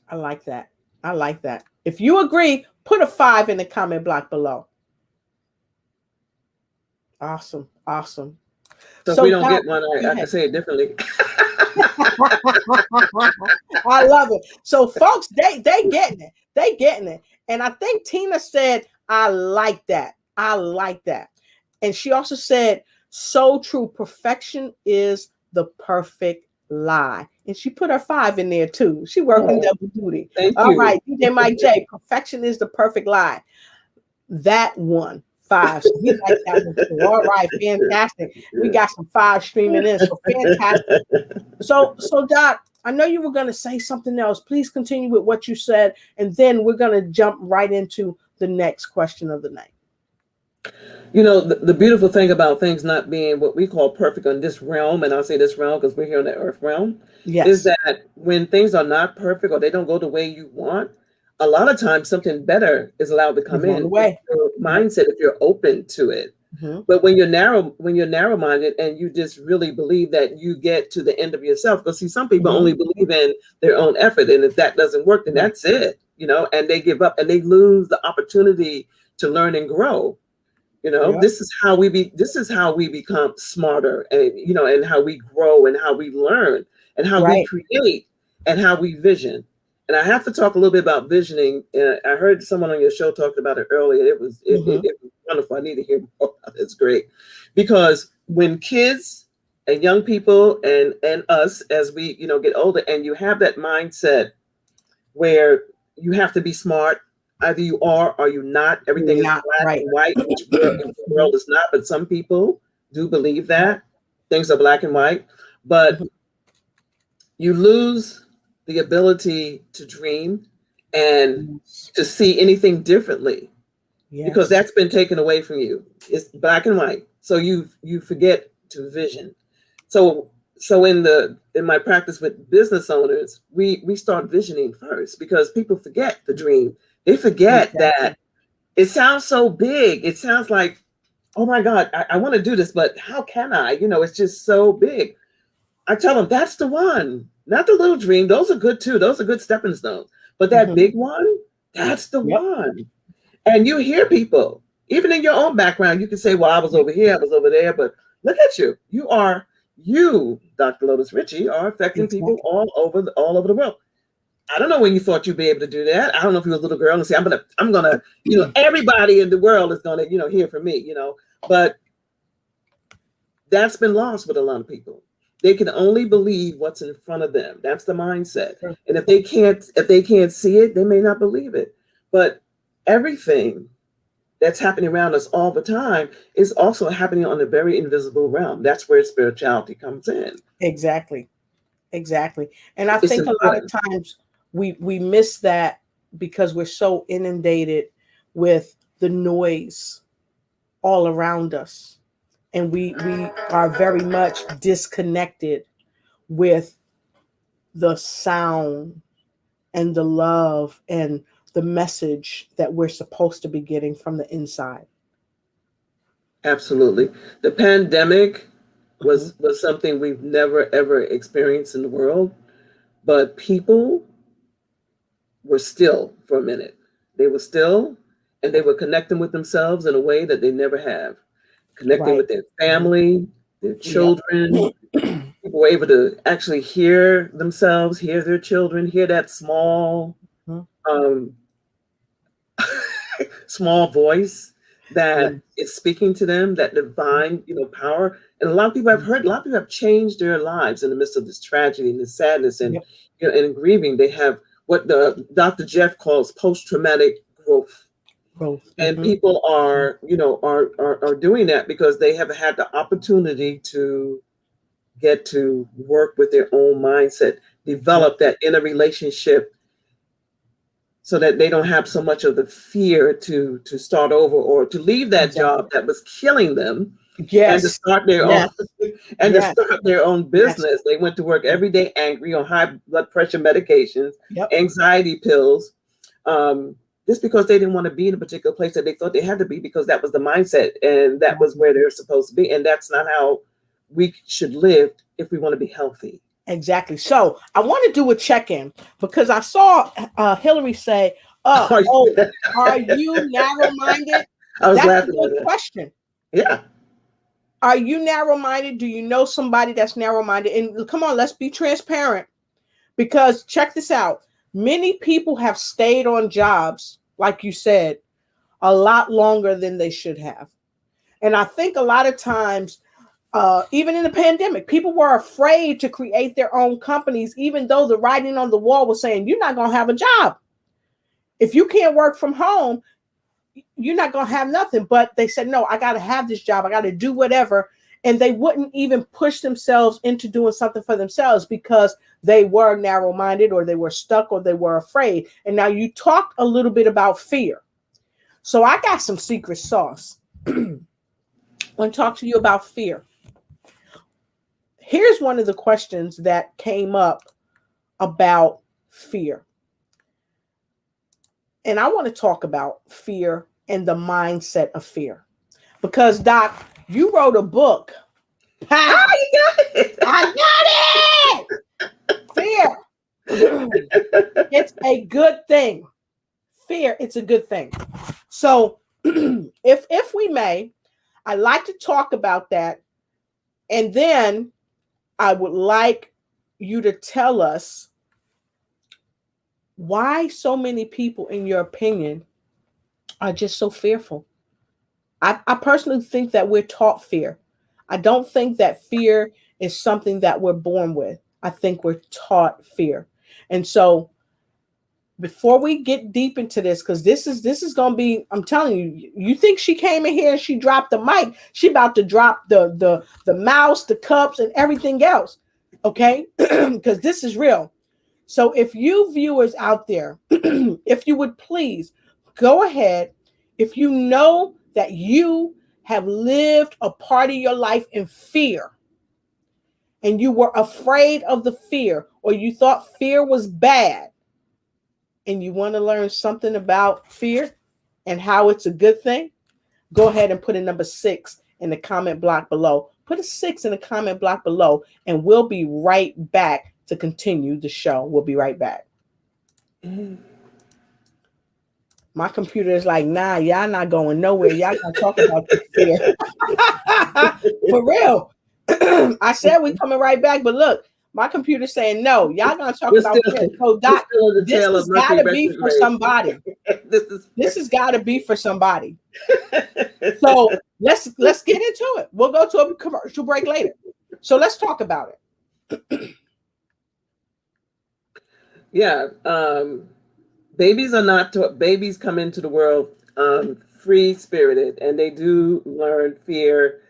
A: I like that. I like that. If you agree, put a 5 in the comment block below. Awesome. Awesome.
B: So if we
A: So
B: don't
A: Doc,
B: get one,
A: go
B: I can
A: ahead.
B: say it differently.
A: I love it. So folks, they getting it. They getting it. And I think Tina said, I like that. I like that. And she also said, so true. Perfection is the perfect lie. And she put her 5 in there too. She working
B: Oh,
A: double duty.
B: thank
A: All
B: you.
A: right, DJ Mike J. Perfection is the perfect lie. That one. 5. So he likes that one too. All right, fantastic. We got some 5 streaming in. So fantastic. So Doc, I know you were going to say something else. Please continue with what you said, and then we're going to jump right into the next question of the night.
B: You know, the beautiful thing about things not being what we call perfect on this realm, and I'll say this realm because we're here in the earth realm, is
A: Yes.
B: that when things are not perfect or they don't go the way you want, a lot of times something better is allowed to come
A: Is on the
B: in if
A: way.
B: your
A: Yep.
B: mindset, if you're open to it.
A: Mm-hmm.
B: But when you're narrow minded and you just really believe that you get to the end of yourself, because see, some people only believe in their own effort, and if that doesn't work, then that's it, you know, and they give up and they lose the opportunity to learn and grow. You know,
A: Yep.
B: this is how we become smarter, and you know, and how we grow and how we learn and how we
A: Right.
B: create and how we vision. And I have to talk a little bit about visioning. I heard someone on your show talking about it earlier.
A: Mm-hmm.
B: It was wonderful. I need to hear more about it. It's great. Because when kids and young people and us as we, you know, get older, and you have that mindset where you have to be smart. Either you are or you not. Everything
A: You're
B: is
A: not
B: black
A: right.
B: and white, which the world is not. But some people do believe that things are black and white. But you lose the ability to dream and
A: Yes.
B: to see anything differently because
A: Yes.
B: that's been taken away from you. It's black and white. So you forget to vision. So in my practice with business owners, we start visioning first because people forget the dream. They forget
A: Exactly.
B: that it sounds so big. It sounds like, oh my God, I want to do this, but how can I? You know, it's just so big. I tell them that's the one, not the little dream. Those are good too. Those are good stepping stones. But that
A: Mm-hmm.
B: big one, that's the
A: Yep.
B: one. And you hear people, even in your own background, you can say, well, I was over here, I was over there, but look at you. You, Dr. Lotus Riche, are affecting people
A: Exactly.
B: all over the world. I don't know when you thought you'd be able to do that. I don't know if you were a little girl and say, I'm gonna, you know, everybody in the world is gonna, you know, hear from me, you know. But that's been lost with a lot of people. They can only believe what's in front of them. That's the mindset.
A: Sure.
B: And if they can't see it, they may not believe it. But everything that's happening around us all the time is also happening on a very invisible realm. That's where spirituality comes in.
A: Exactly. Exactly. And I
B: It's
A: think a lot of
B: important.
A: times we miss that because we're so inundated with the noise all around us. And we are very much disconnected with the sound and the love and the message that we're supposed to be getting from the inside.
B: Absolutely. The pandemic
A: Mhm.
B: was something we've never ever experienced in the world, but people were still for a minute. They were still and they were connecting with themselves in a way that they never have. Connecting
A: Right.
B: with their
A: Mhm.
B: family, their
A: Yep.
B: children. People were able to actually hear themselves, hear their children, hear that small
A: Mhm.
B: um, small voice
A: Yes.
B: that is speaking to them, that divine, you know, power. And a lot of people I've heard, a lot of people have changed their lives in the midst of this tragedy and this sadness and
A: Yep.
B: you know and grieving. They have what the Dr. Jeff calls post-traumatic growth.
A: Growth.
B: And
A: Mhm.
B: people are, you know, are doing that because they have had the opportunity to get to work with their own mindset,
A: Yep.
B: develop that inner relationship so that they don't have so much of the fear to start over or to leave that
A: Exactly.
B: job that was killing them and to
A: Yes.
B: start their own
A: Yes.
B: and to
A: Yes.
B: start their own
A: Yes.
B: business. They went to work every day angry on high blood pressure medications,
A: Yep.
B: anxiety pills, just because they didn't want to be in a particular place that they thought they had to be because that was the mindset and that was where they're supposed to be. And that's not how we should live if we want to be healthy.
A: Exactly. So I want to do a check-in because I saw Hillary say, "Oh, are you narrow-minded?"
B: I was
A: That's a
B: laughing
A: good
B: at that.
A: question.
B: Yeah.
A: Are you narrow-minded? Do you know somebody that's narrow-minded? And come on, let's be transparent. Because check this out. Many people have stayed on jobs, like you said, a lot longer than they should have. And I think a lot of times, even in the pandemic, people were afraid to create their own companies, even though the writing on the wall was saying, you're not going to have a job. If you can't work from home, you're not going to have nothing. But they said, no, I got to have this job. I got to do whatever. And they wouldn't even push themselves into doing something for themselves because they were narrow-minded or they were stuck or they were afraid. And now you talked a little bit about fear. So I got some secret sauce. I want to talk to you about fear. Here's one of the questions that came up about fear. And I want to talk about fear and the mindset of fear. Because, Doc, you wrote a book.
B: Pow! Oh, you got it.
A: I got it. Fear. It's a good thing. Fear, it's a good thing. So if we may, I'd like to talk about that. And then I would like you to tell us why so many people, in your opinion, are just so fearful. I personally think that we're taught fear. I don't think that fear is something that we're born with. I think we're taught fear. And so before we get deep into this, because this is gonna be, I'm telling you, you think she came in here and she dropped the mic, she about to drop the mouse, the cups, and everything else. Okay? Because this is real. So if you viewers out there, if you would please go ahead, if you know that you have lived a part of your life in fear and you were afraid of the fear, or you thought fear was bad, and you want to learn something about fear and how it's a good thing, go ahead and put a number 6 in the comment block below. Put a 6 in the comment block below, and we'll be right back to continue the show. We'll be right back. My computer is like, nah, y'all not going nowhere. Y'all gonna talk about this fear. For real. I said we coming right back, but look, my computer's saying no. Y'all gonna talk about fear. So Doc, this has gotta be for somebody. This has gotta be for somebody. So let's get into it. We'll go to a commercial break later. So let's talk about it.
B: Yeah. Babies are not taught. Babies come into the world free spirited, and they do learn fear,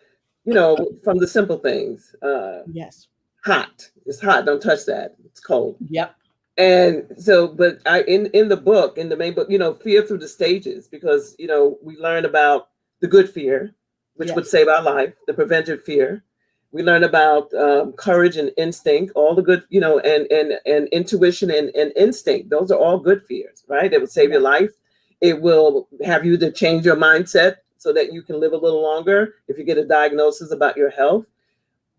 B: from the simple things.
A: Yes.
B: Hot. It's hot. Don't touch that. It's cold.
A: Yep.
B: And so, but in the book, in the main book, fear through the stages, because we learn about the good fear, which would save our life, the preventive fear. We learn about courage and instinct, all the good, and intuition and instinct. Those are all good fears, right? It will save your life. It will have you to change your mindset so that you can live a little longer if you get a diagnosis about your health.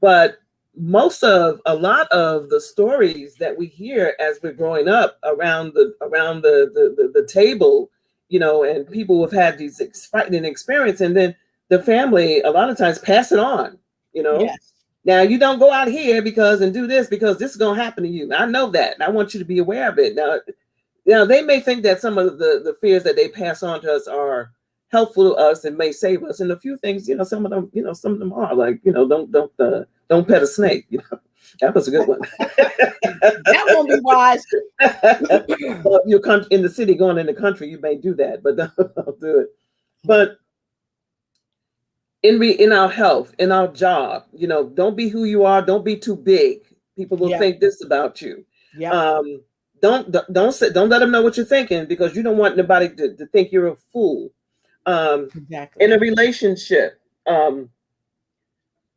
B: But a lot of the stories that we hear as we're growing up around the table, and people have had these frightening experiences, and then the family a lot of times pass it on.
A: Yes.
B: Now you don't go out here and do this because this is going to happen to you. I know that. And I want you to be aware of it. Now they may think that some of the fears that they pass on to us are helpful to us and may save us. And a few things, some of them are like, don't pet a snake. That was a good one.
A: That won't be wise.
B: Well, you're in the city, going in the country, you may do that, but don't do it. But in our health, in our job, don't be who you are. Don't be too big. People will think this about you.
A: Yeah.
B: Don't let them know what you're thinking, because you don't want nobody to think you're a fool.
A: Exactly.
B: In a relationship,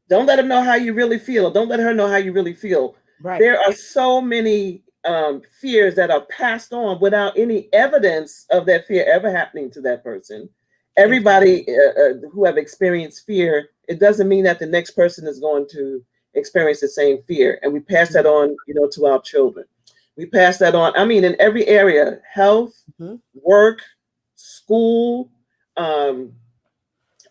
B: Don't let them know how you really feel. Don't let her know how you really feel.
A: Right.
B: There are so many fears that are passed on without any evidence of that fear ever happening to that person.
A: Exactly.
B: Everybody who have experienced fear, it doesn't mean that the next person is going to experience the same fear. And we pass that on, to our children. We pass that on. I mean, in every area: health,
A: Mhm.
B: work, school, um,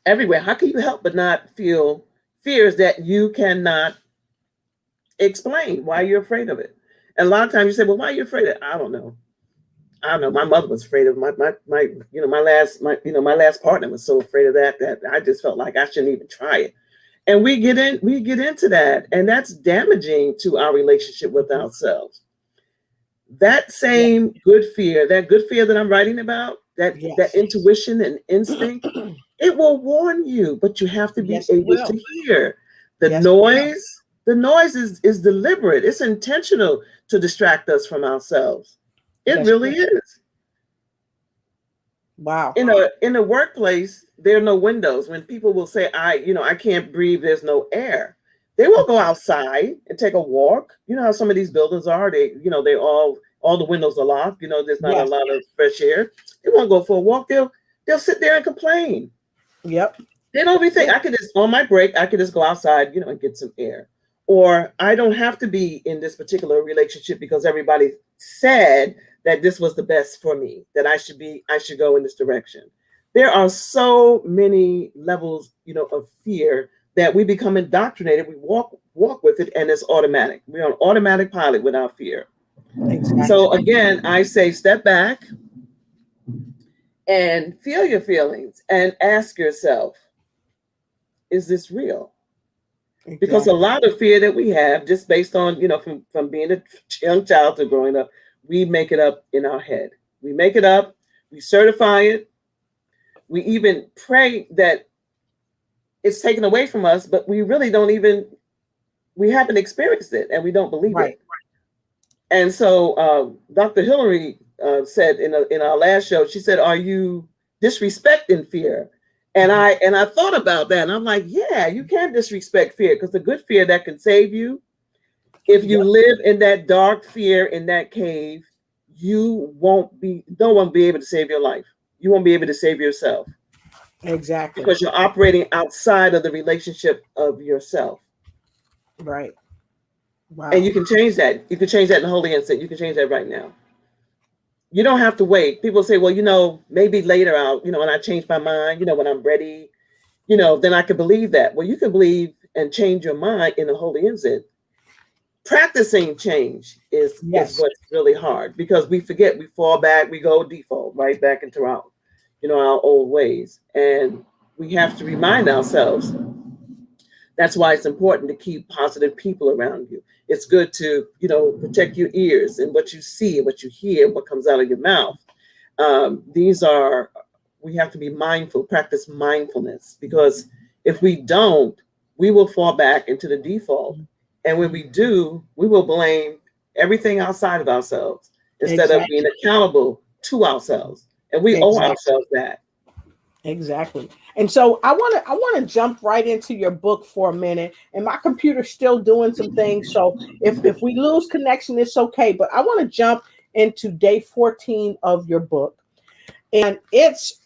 B: everywhere. How can you help but not feel fears that you cannot explain why you're afraid of it? And a lot of times you say, well, why are you afraid of it? I don't know. I don't know. My mother was afraid of my last partner was so afraid of that I just felt like I shouldn't even try it. And we get into that, and that's damaging to our relationship with
A: Mhm.
B: ourselves. That
A: Yeah.
B: same that good fear that I'm writing about, that
A: Yes.
B: intuition and instinct, it will warn you, but you have to be
A: Yes, it
B: able
A: will.
B: to hear. The
A: Yes, it will.
B: noise, the noise is deliberate. It's intentional to distract us from ourselves. It
A: Yes,
B: really
A: ma'am.
B: is.
A: Wow.
B: In a workplace, there are no windows. When people will say, I can't breathe, there's no air. They will go outside and take a walk. You know how some of these buildings are. They all the windows are locked. There's not a
A: Yes.
B: lot of fresh air. They won't go for a walk. They'll sit there and complain.
A: Yep.
B: They don't even think
A: Yeah.
B: I could just on my break, I could just go outside, and get some air. Or I don't have to be in this particular relationship because everybody said that this was the best for me, that I should go in this direction. There are so many levels, of fear that we become indoctrinated. We walk with it and it's automatic. We're on automatic pilot with our fear.
A: Exactly.
B: So again, I say step back and feel your feelings and ask yourself, is this real? Because a
A: Exactly.
B: lot of fear that we have, just based on from being a young child to growing up, we make it up in our head. We make it up. We certify it. We even pray that it's taken away from us, but we really don't even we haven't experienced it, and we don't believe
A: Right.
B: it. And so Dr. Hillary said in our last show, she said, "Are you disrespecting fear?" And
A: Mhm.
B: I thought about that, and I'm like, yeah, you can't disrespect fear, because the good fear that can save you. If you
A: Yep.
B: live in that dark fear in that cave, no one will be able to save your life. You won't be able to save yourself
A: Exactly.
B: because you're operating outside of the relationship of yourself.
A: Right.
B: And
A: Wow.
B: you can change that. You can change that in the holy instant. You can change that right now. You don't have to wait. People say, well, maybe later when I change my mind, when I'm ready, then I can believe that. Well, you can believe and change your mind in the holy instant. Practicing change is
A: Yes.
B: what's really hard, because we forget, we fall back, we go default right back into our old ways, and we have to remind ourselves. That's why it's important to keep positive people around you. It's good to protect your ears and what you see and what you hear and what comes out of your mouth. These are We have to be mindful, practice mindfulness, because if we don't, we will fall back into the default. And when we do, we will blame everything outside of ourselves instead of being
A: Exactly.
B: accountable to ourselves. And we owe
A: Exactly.
B: ourselves that.
A: Exactly. And so I want to jump right into your book for a minute. And my computer's still doing some things. So if we lose connection, it's okay. But I want to jump into day 14 of your book. And it's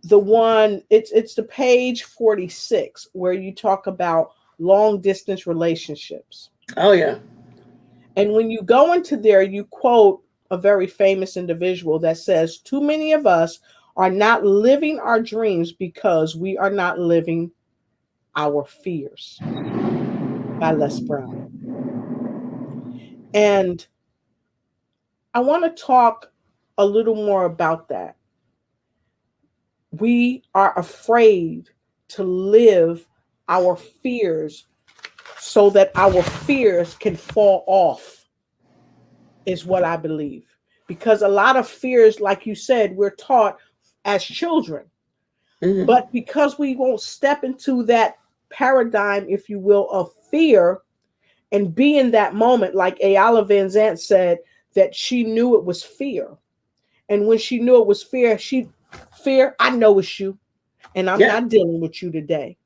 A: the page 46 where you talk about long distance relationships.
B: Oh, yeah.
A: And when you go into there, you quote a very famous individual that says, too many of us are not living our dreams because we are not living our fears, by Les Brown. And I want to talk a little more about that. We are afraid to live our fears so that our fears can fall off, is what I believe. Because a lot of fears, like you said, we're taught as children.
B: Hmm.
A: But because we won't step into that paradigm, if you will, of fear and be in that moment, like Ayala Van Zant said, that she knew it was fear. And when she knew it was fear, I know it's you, and I'm
B: Yeah.
A: not dealing with you today.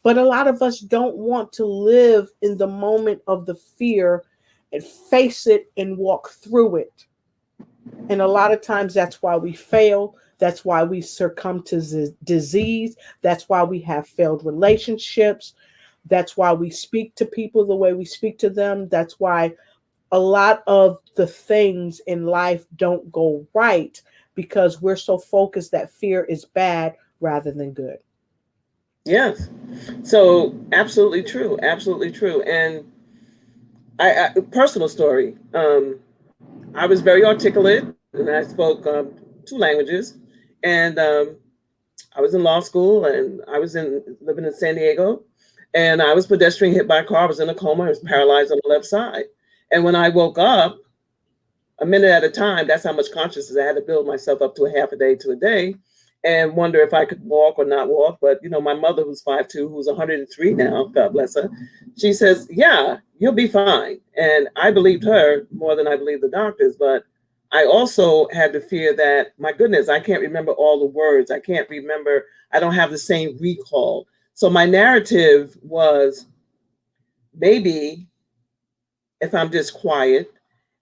A: But a lot of us don't want to live in the moment of the fear and face it and walk through it. And a lot of times that's why we fail. That's why we succumb to disease. That's why we have failed relationships. That's why we speak to people the way we speak to them. That's why a lot of the things in life don't go right because we're so focused that fear is bad rather than good.
B: Yes. So absolutely true. Absolutely true. And I personal story. I was very articulate, and I spoke two languages, and I was in law school, and I was living in San Diego, and I was pedestrian hit by a car. I was in a coma. I was paralyzed on the left side, and when I woke up, a minute at a time, that's how much consciousness I had to build myself up to a half a day to a day, and wonder if I could walk or not walk. But my mother, who's 5'2", who's 103 now, God bless her, she says, "Yeah, you'll be fine." And I believed her more than I believed the doctors. But I also had the fear that, my goodness, I can't remember all the words. I can't remember. I don't have the same recall. So my narrative was, maybe if I'm just quiet,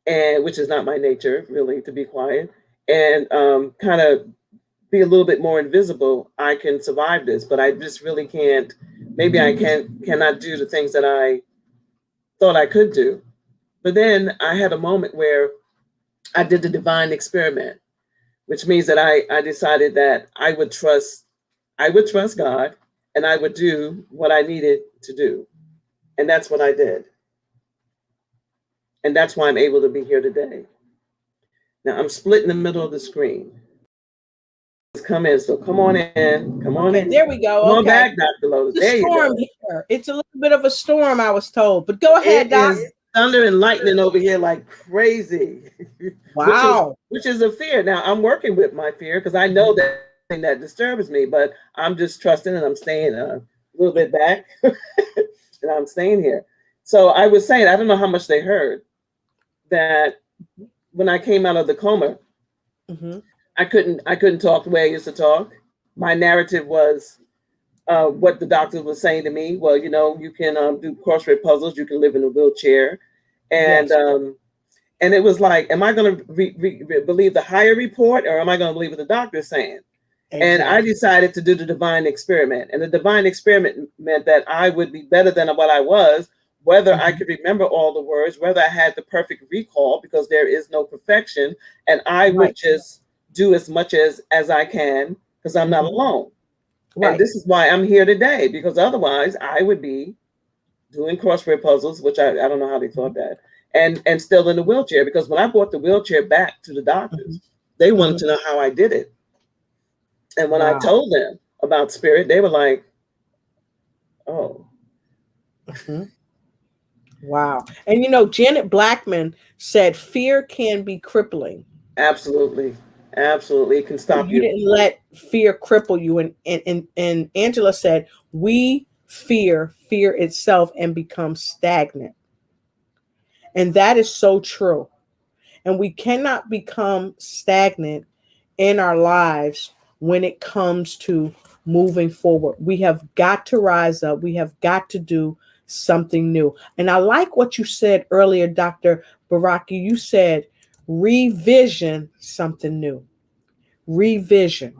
B: and which is not my nature, really, to be quiet, and kind of be a little bit more invisible, I can survive this. But I just really can't. Maybe I cannot do the things that I thought I could do. But then I had a moment where I did the divine experiment, which means that I decided that I would trust God, and I would do what I needed to do. And that's what I did. And that's why I'm able to be here today. Now I'm split in the middle of the screen. Come in, so come on in. Come on in.
A: There we go.
B: Come on back, Dr. Lotus.
A: There you go. Here. It's a little bit of a storm, I was told. But go ahead, Doc.
B: Thunder and lightning over here like crazy.
A: Wow.
B: which is a fear. Now I'm working with my fear because I know that disturbs me, but I'm just trusting, and I'm staying a little bit back and I'm staying here. So I was saying, I don't know how much they heard, that when I came out of the coma, I couldn't talk the way I used to talk. My narrative was what the doctor was saying to me. Well, you can do crossword puzzles. You can live in a wheelchair, and and it was like, am I going to believe the higher report, or am I going to believe what the doctor is saying? Exactly. And I decided to do the divine experiment, and the divine experiment meant that I would be better than what I was, whether I could remember all the words, whether I had the perfect recall, because there is no perfection, and I would just do as much as I can, because I'm not alone. Right. And this is why I'm here today, because otherwise I would be doing crossword puzzles, which I don't know how they thought that, and still in the wheelchair, because when I brought the wheelchair back to the doctors, they wanted to know how I did it. And when I told them about spirit, they were like, "Oh."
A: Wow. And Janet Blackman said fear can be crippling.
B: Absolutely. Absolutely. It can stop you.
A: You didn't let fear cripple you. And Angela said, we fear itself and become stagnant. And that is so true. And we cannot become stagnant in our lives when it comes to moving forward. We have got to rise up. We have got to do something new. And I like what you said earlier, Dr. Beraki. You said revision something new. Revision.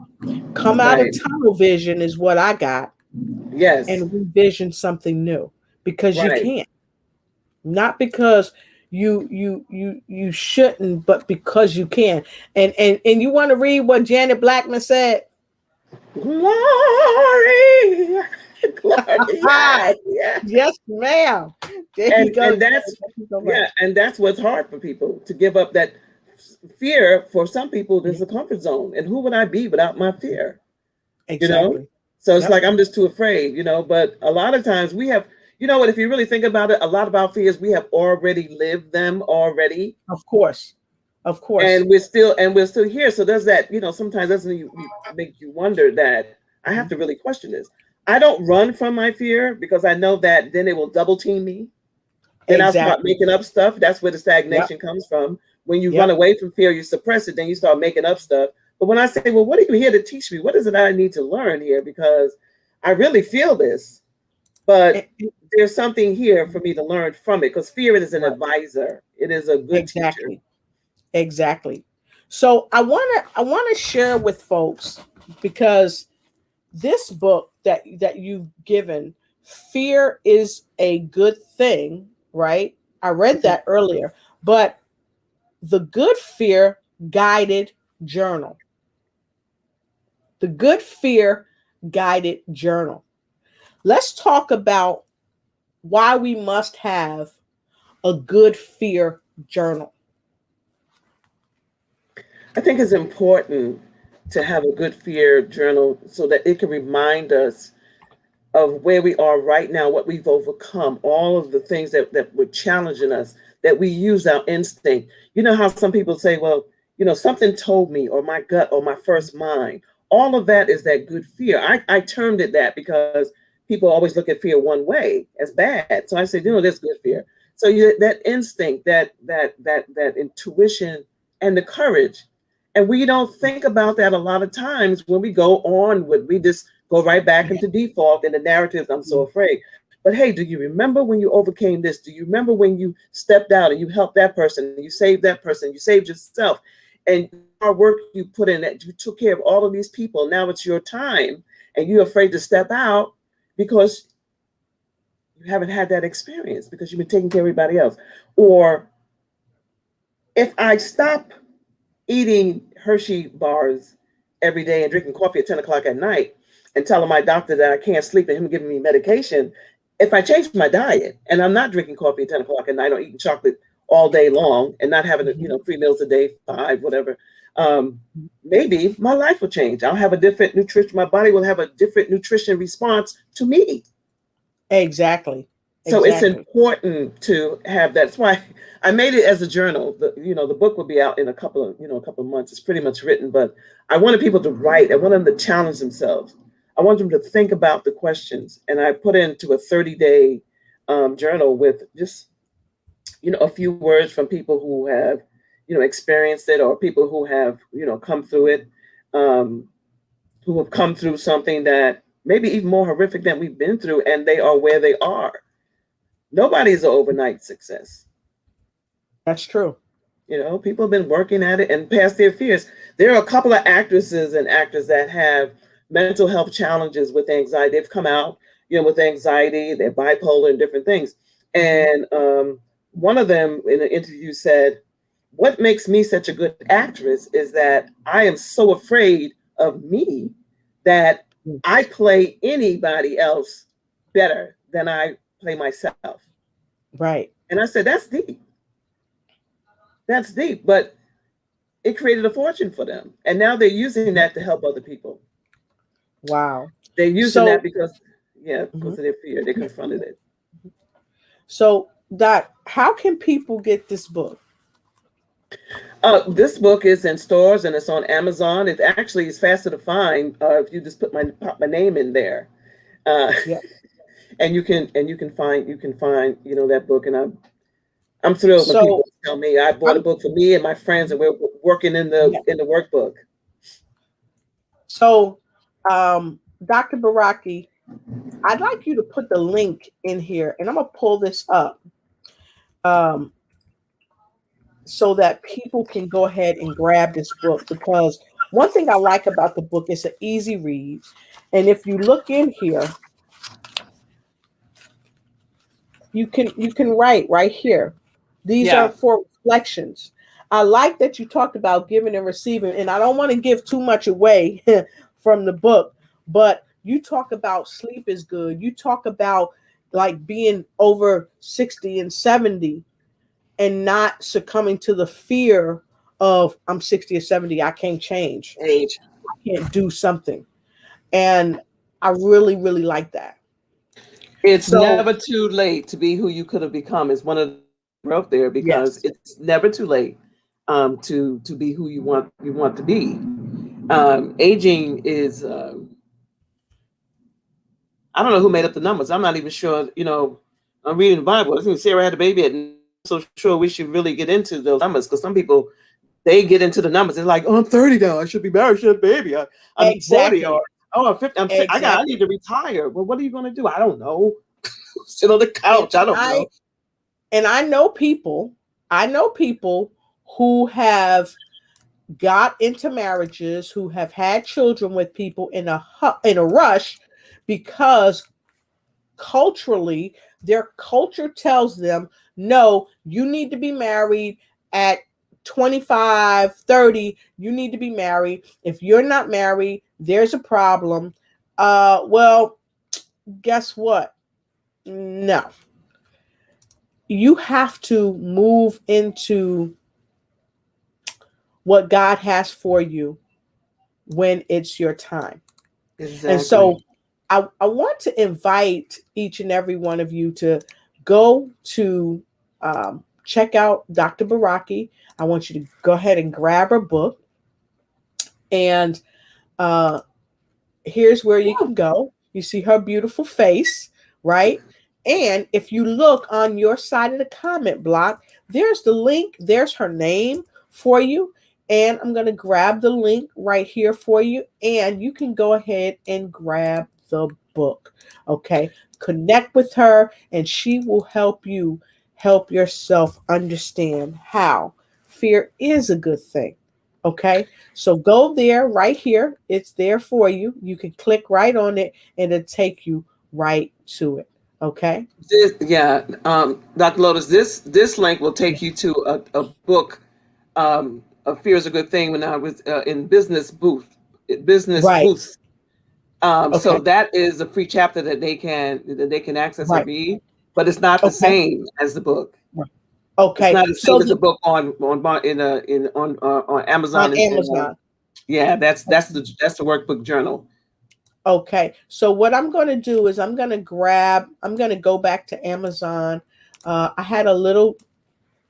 A: Come out of tunnel vision is what I got.
B: Yes.
A: And revision something new, because you can't. Not because you shouldn't, but because you can. And you want to read what Janet Blackman said?
B: Glory.
A: Yes, ma'am.
B: And that's what's hard for people, to give up that fear. For some people, there's a comfort zone, and who would I be without my fear?
A: Exactly.
B: So it's like, I'm just too afraid, but a lot of times we have, what, if you really think about it, a lot of our fears, we have already lived them already.
A: Of course.
B: And we're still here. So does that, sometimes doesn't make you wonder that I have to really question this. I don't run from my fear, because I know that then it will double team me. Then I'll start making up stuff. That's where the stagnation comes from. When you run away from fear, you suppress it, then you start making up stuff. But when I say, well, what are you here to teach me? What is it I need to learn here? Because I really feel this. but
A: E- e-
B: there's something here for me to learn from it, because fear is an
A: Right.
B: advisor. It is a good teacher.
A: Exactly. Exactly. So I want to share with folks, because this book that you've given, Fear is a Good Thing, right? I read that earlier, but the Good Fear Guided Journal. The Good Fear Guided Journal. Let's talk about why we must have a good fear journal.
B: I think it's important to have a good fear journal so that it can remind us of where we are right now, what we've overcome, all of the things that were challenging us, that we use our instinct. You know how some people say, well, something told me, or my gut, or my first mind. All of that is that good fear. I termed it that because people always look at fear one way, as bad. So I said, there's good fear. So that instinct, that intuition, and the courage. And we don't think about that a lot of times when we go on with, we just go right back into default in the narratives. I'm so afraid. But hey, do you remember when you overcame this? Do you remember when you stepped out and you helped that person, and you saved that person, you saved yourself, and our work you put in, that you took care of all of these people? Now it's your time, and you're afraid to step out because you haven't had that experience, because you've been taking care of everybody else. Or if I stop eating Hershey bars every day and drinking coffee at 10 o'clock at night and telling my doctor that I can't sleep and him giving me medication, if I change my diet and I'm not drinking coffee at 10 o'clock at night or eating chocolate all day long and not having, 3 meals a day, 5, whatever, maybe my life will change. I'll have a different nutrition. My body will have a different nutrition response to me.
A: Exactly.
B: So it's
A: Exactly.
B: important to have that. That's why I made it as a journal. The book will be out in a couple of months. It's pretty much written, but I wanted people to write. I wanted them to challenge themselves. I want them to think about the questions, and I put into a 30-day journal with just a few words from people who have experienced it, or people who have come through it, um, who have come through something that maybe even more horrific than we've been through, and they are where they are. Nobody's an overnight success.
A: That's true.
B: People have been working at it and past their fears. There are a couple of actresses and actors that have mental health challenges with anxiety. They've come out, with anxiety, they're bipolar and different things. And one of them in an interview said, "What makes me such a good actress is that I am so afraid of me that I play anybody else better than I play myself."
A: Right.
B: And I said, that's deep. That's deep. But it created a fortune for them. And now they're using that to help other people.
A: Wow.
B: They're using that because
A: Mhm.
B: of their fear. They confronted it.
A: So, Doc, how can people get this book?
B: This book is in stores and it's on Amazon. It actually is faster to find if you just pop my name in there.
A: Yeah.
B: And you can find that book. And I'm thrilled when people
A: So,
B: tell me I bought a
A: I'm,
B: book for me and my friends, and we're working in
A: yeah.
B: the workbook.
A: So, Dr. Beraki, I'd like you to put the link in here, and I'm gonna pull this up, um, so that people can go ahead and grab this book. Because one thing I like about the book is an easy read, and if you look in here, you can write right here. These are
B: Yeah.
A: for reflections. I like that you talked about giving and receiving, and I don't want to give too much away from the book, but you talk about sleep is good. You talk about like being over 60 and 70 and not succumbing to the fear of I'm 60 or 70, I can't change.
B: Age.
A: I can't do something. And I really, really like that.
B: It's
A: So,
B: never too late to be who you could have become. Is one of the growth there, because
A: yes,
B: it's never too late to be who you want to be. Aging is I don't know who made up the numbers. I'm not even sure. I'm reading the Bible. I think Sarah had a baby at. So sure we should really get into those numbers, because some people they get into the numbers. They're like, oh, I'm 30 now. I should be married. I should have a baby. I'm 40, or
A: exactly.
B: oh, I'm 50. I need
A: Exactly.
B: to retire. Well, what are you going to do? I don't know. sit on the
A: And
B: couch. I don't know.
A: I know people, who have got into marriages, who have had children with people in a rush, because culturally their culture tells them, no, you need to be married at 25, 30. You need to be married. If you're not married, there's a problem. Well, guess what? No, you have to move into what God has for you when it's your time. And
B: Exactly.
A: so I want to invite each and every one of you to go to check out Dr. Beraki. I want you to go ahead and grab her book. And uh, here's where you can go. You see her beautiful face, right? And if you look on your side of the comment block, there's the link, there's her name for you. And I'm going to grab the link right here for you. And you can go ahead and grab the book. Okay. Connect with her, and she will help you help yourself understand how fear is a good thing. Okay. So go there right here. It's there for you. You can click right on it and it'll take you right to it. Okay.
B: Yeah, Dr. Lotus, this link will take you to a book. A Fear is a Good Thing. When I was in business
A: Right.
B: booths. So
A: Okay.
B: that is a free chapter that they can access or
A: Right.
B: read, but it's not the
A: Okay.
B: same as the book.
A: Right.
B: It's
A: Okay.
B: not the
A: So
B: same as the book on
A: on
B: Amazon and
A: Amazon.
B: yeah, that's the workbook journal.
A: Okay. So what I'm going to do is I'm going to go back to Amazon. I had a little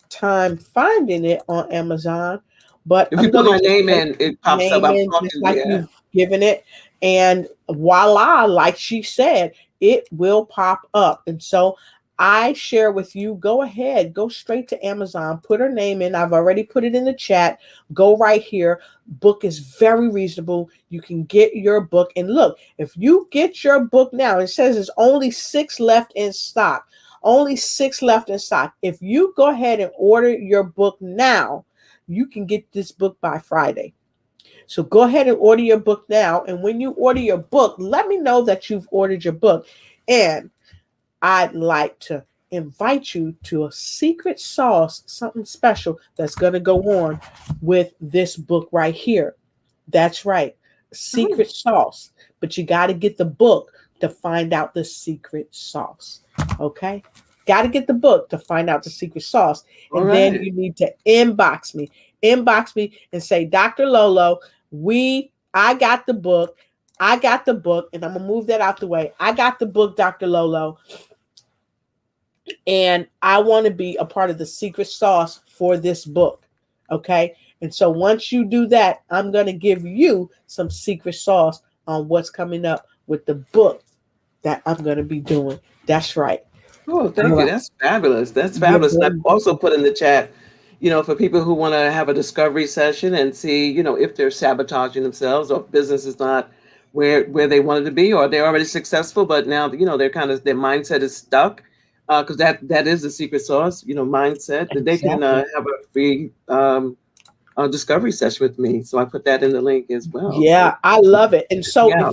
A: time finding it on Amazon, but
B: If you
A: I'm
B: put
A: going to
B: my
A: just
B: name
A: type
B: in, it pops up.
A: name
B: I'm
A: in just
B: talking.
A: like
B: Yeah.
A: you've given it. And voila, like she said, it will pop up. And so I share with you, go ahead, go straight to Amazon, put her name in. I've already put it in the chat. Go right here. Book is very reasonable. You can get your book. And look, if you get your book now, it says there's only 6 left in stock. Only 6 left in stock. If you go ahead and order your book now, you can get this book by Friday. So go ahead and order your book now. And when you order your book, let me know that you've ordered your book. And I'd like to invite you to a secret sauce, something special that's going to go on with this book right here. That's right,
B: Oh,
A: secret sauce. But you got to get the book to find out the secret sauce. Okay? Got to get the book to find out the secret sauce.
B: all
A: And then
B: right.
A: you need to inbox me and say, Dr. Lolo, I got the book. I got the book, and I'm gonna move that out the way. I got the book, Dr. Lolo, and I want to be a part of the secret sauce for this book. Okay. And so once you do that, I'm going to give you some secret sauce on what's coming up with the book that I'm going to be doing. That's right.
B: Oh,
A: All
B: thank you.
A: right.
B: That's fabulous. That's
A: You're
B: fabulous. And I've
A: very
B: also
A: welcome.
B: put in the chat, for people who want to have a discovery session and see, if they're sabotaging themselves or if business is not where they wanted to be, or they're already successful, but now, they're their mindset is stuck. Because that is the secret sauce, mindset, that they can
A: Exactly.
B: have a free discovery session with me. So I put that in the link as well. So
A: Yeah, I love it. And so
B: yeah.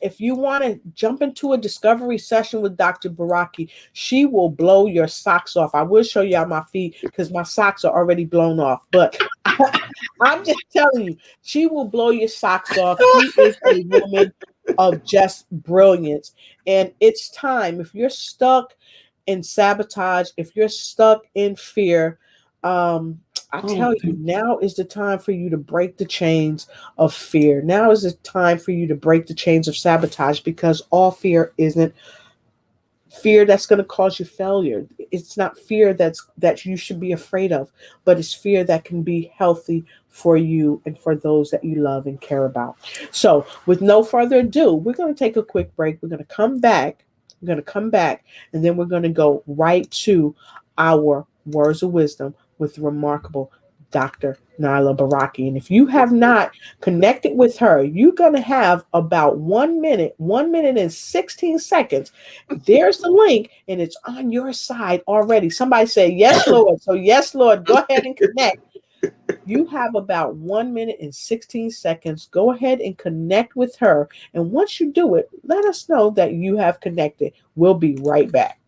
A: if you wanna jump into a discovery session with Dr. Baraki, she will blow your socks off. I will show you on my feet because my socks are already blown off. But I'm just telling you, she will blow your socks off. She is a woman of just brilliance. And it's time. If you're stuck in sabotage, if you're stuck in fear, I
B: Oh,
A: tell you, now is the time for you to break the chains of fear. Now is the time for you to break the chains of sabotage, because all fear isn't fear that's going to cause you failure. It's not fear that you should be afraid of, but it's fear that can be healthy for you and for those that you love and care about. So with no further ado, we're going to take a quick break. We're going to come back, and then we're going to go right to our words of wisdom with remarkable Dr. Nailah Beraki. And if you have not connected with her, you're going to have about 1 minute and 16 seconds. There's the link, and it's on your side already. Somebody say, yes, Lord. So, yes, Lord, go ahead and connect. You have about 1 minute and 16 seconds. Go ahead and connect with her. And once you do it, let us know that you have connected. We'll be right back.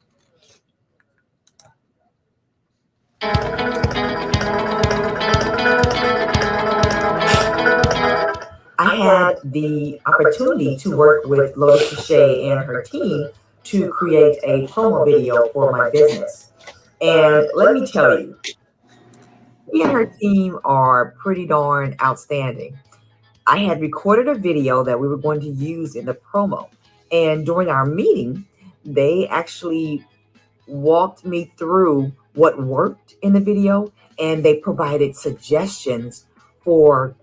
C: I had the opportunity to work with Lotus Riche and her team to create a promo video for my business. And let me tell you, she and her team are pretty darn outstanding. I had recorded a video that we were going to use in the promo. And during our meeting, they actually walked me through what worked in the video, and they provided suggestions for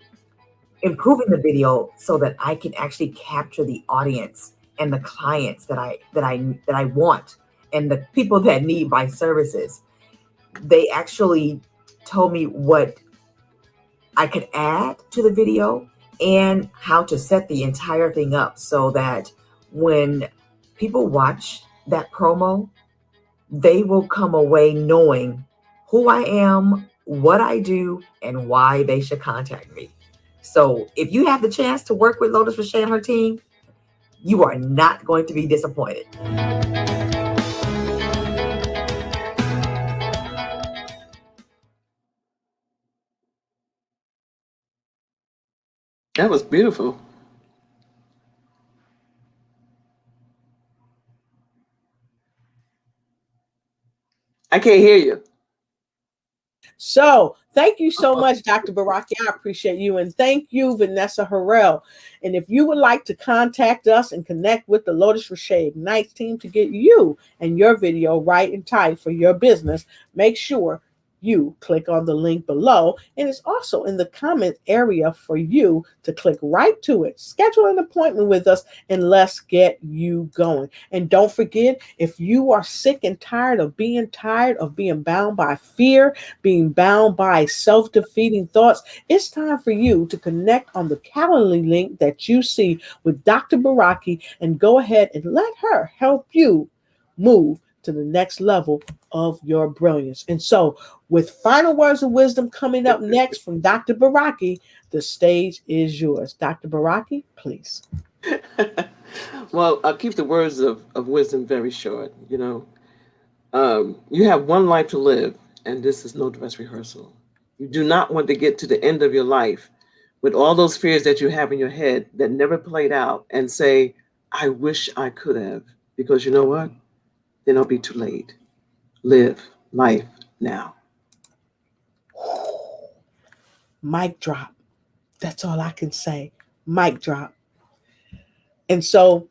C: improving the video so that I can actually capture the audience and the clients that I want and the people that need my services. They actually told me what I could add to the video and how to set the entire thing up so that when people watch that promo, they will come away knowing who I am, what I do, and why they should contact me. So if you have the chance to work with Lotus Riche and her team, you are not going to be disappointed.
B: That was beautiful. I can't hear you.
A: So thank you so much, Dr. Beraki. I appreciate you. And thank you, Vanessa Harrell. And if you would like to contact us and connect with the Lotus Riche Ignite team to get you and your video right and tight for your business, make sure you click on the link below. And it's also in the comment area for you to click right to it. Schedule an appointment with us and let's get you going. And don't forget, if you are sick and tired of being bound by fear, being bound by self-defeating thoughts, it's time for you to connect on the Calendly link that you see with Dr. Beraki and go ahead and let her help you move to the next level of your brilliance. And so, with final words of wisdom coming up next from Dr. Beraki, the stage is yours. Dr. Beraki, please.
B: Well, I'll keep the words of wisdom very short. You have one life to live, and this is no dress rehearsal. You do not want to get to the end of your life with all those fears that you have in your head that never played out and say, I wish I could have. Because you know what? Then it'll be too late. Live life now.
A: Mic drop. That's all I can say. Mic drop. And so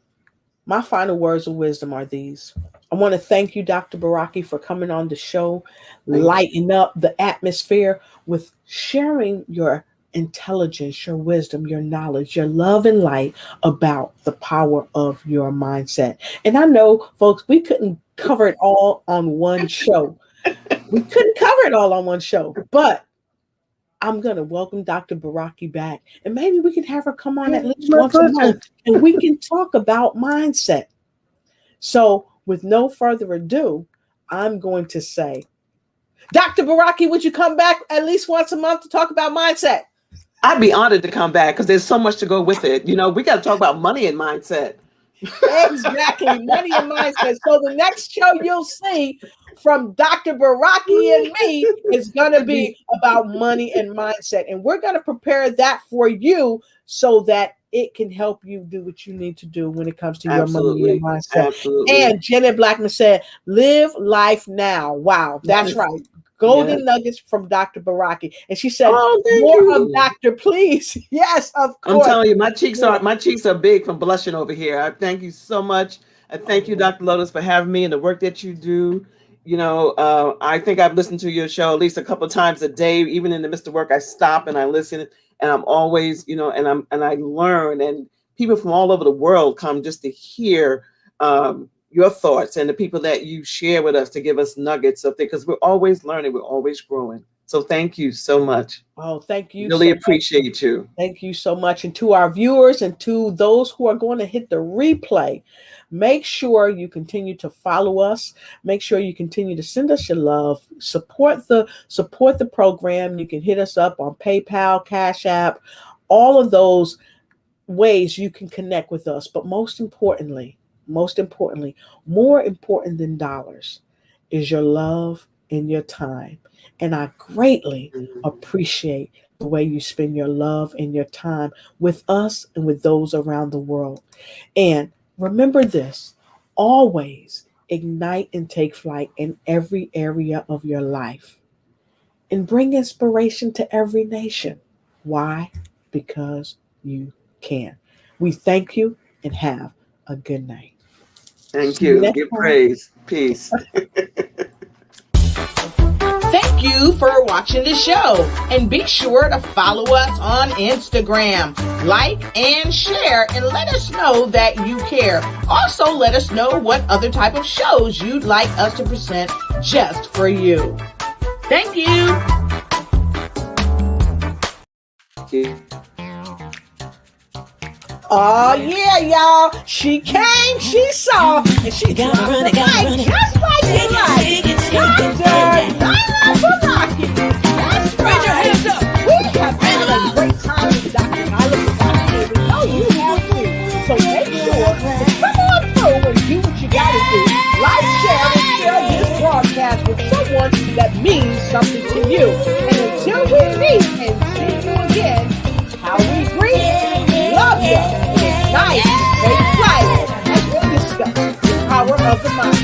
A: my final words of wisdom are these. I want to thank you, Dr. Beraki, for coming on the show, lighting up the atmosphere with sharing your intelligence, your wisdom, your knowledge, your love and light about the power of your mindset. And I know, folks, we couldn't cover it all on one show. But I'm going to welcome Dr. Beraki back. And maybe we can have her come on at least once a month and we can talk about mindset. So with no further ado, I'm going to say, Dr. Beraki, would you come back at least once a month to talk about mindset?
B: I'd be honored to come back because there's so much to go with it. We got to talk about money and mindset.
A: Exactly. Money and mindset. So the next show you'll see from Dr. Beraki and me is going to be about money and mindset. And we're going to prepare that for you so that it can help you do what you need to do when it comes to your money and mindset.
B: Absolutely.
A: And Janet Blackman said, live life now. Wow, that's right. Golden nuggets from Dr. Beraki. And she said, more of Dr. Please. Yes, of course.
B: I'm telling you, my cheeks are big from blushing over here. I thank you so much. I thank you, Dr. Lotus, for having me and the work that you do. I think I've listened to your show at least a couple of times a day. Even in the midst of work, I stop and I listen, and I'm always, and I learn. And people from all over the world come just to hear your thoughts and the people that you share with us to give us nuggets of things, because we're always learning, we're always growing. So thank you so much.
A: Oh, thank you.
B: Really
A: so much.
B: appreciate you.
A: Thank you so much. And to our viewers and to those who are going to hit the replay, make sure you continue to follow us. Make sure you continue to send us your love. Support the program. You can hit us up on PayPal, Cash App, all of those ways you can connect with us. But most importantly, more important than dollars is your love and your time. And I greatly appreciate the way you spend your love and your time with us and with those around the world. And remember this, always ignite and take flight in every area of your life and bring inspiration to every nation. Why? Because you can. We thank you and have a good night.
B: Thank you. Give praise. Peace.
A: Thank you for watching the show, and be sure to follow us on Instagram. Like and share, and let us know that you care. Also, let us know what other type of shows you'd like us to present just for you. Thank you. Oh yeah, y'all. She came, she saw, and she dropped the mic just like you like. Dr. Nailah Beraki. That's right. Raise your hands up. We have had a great time with Dr. Nailah Beraki, and we know you have too. So make sure to come on through and do what you gotta do. Like, share, and share this broadcast with someone that means something to you. And until we meet and see you again, how we greet, love you, and ignite, take flight, as we discuss the power of the mind.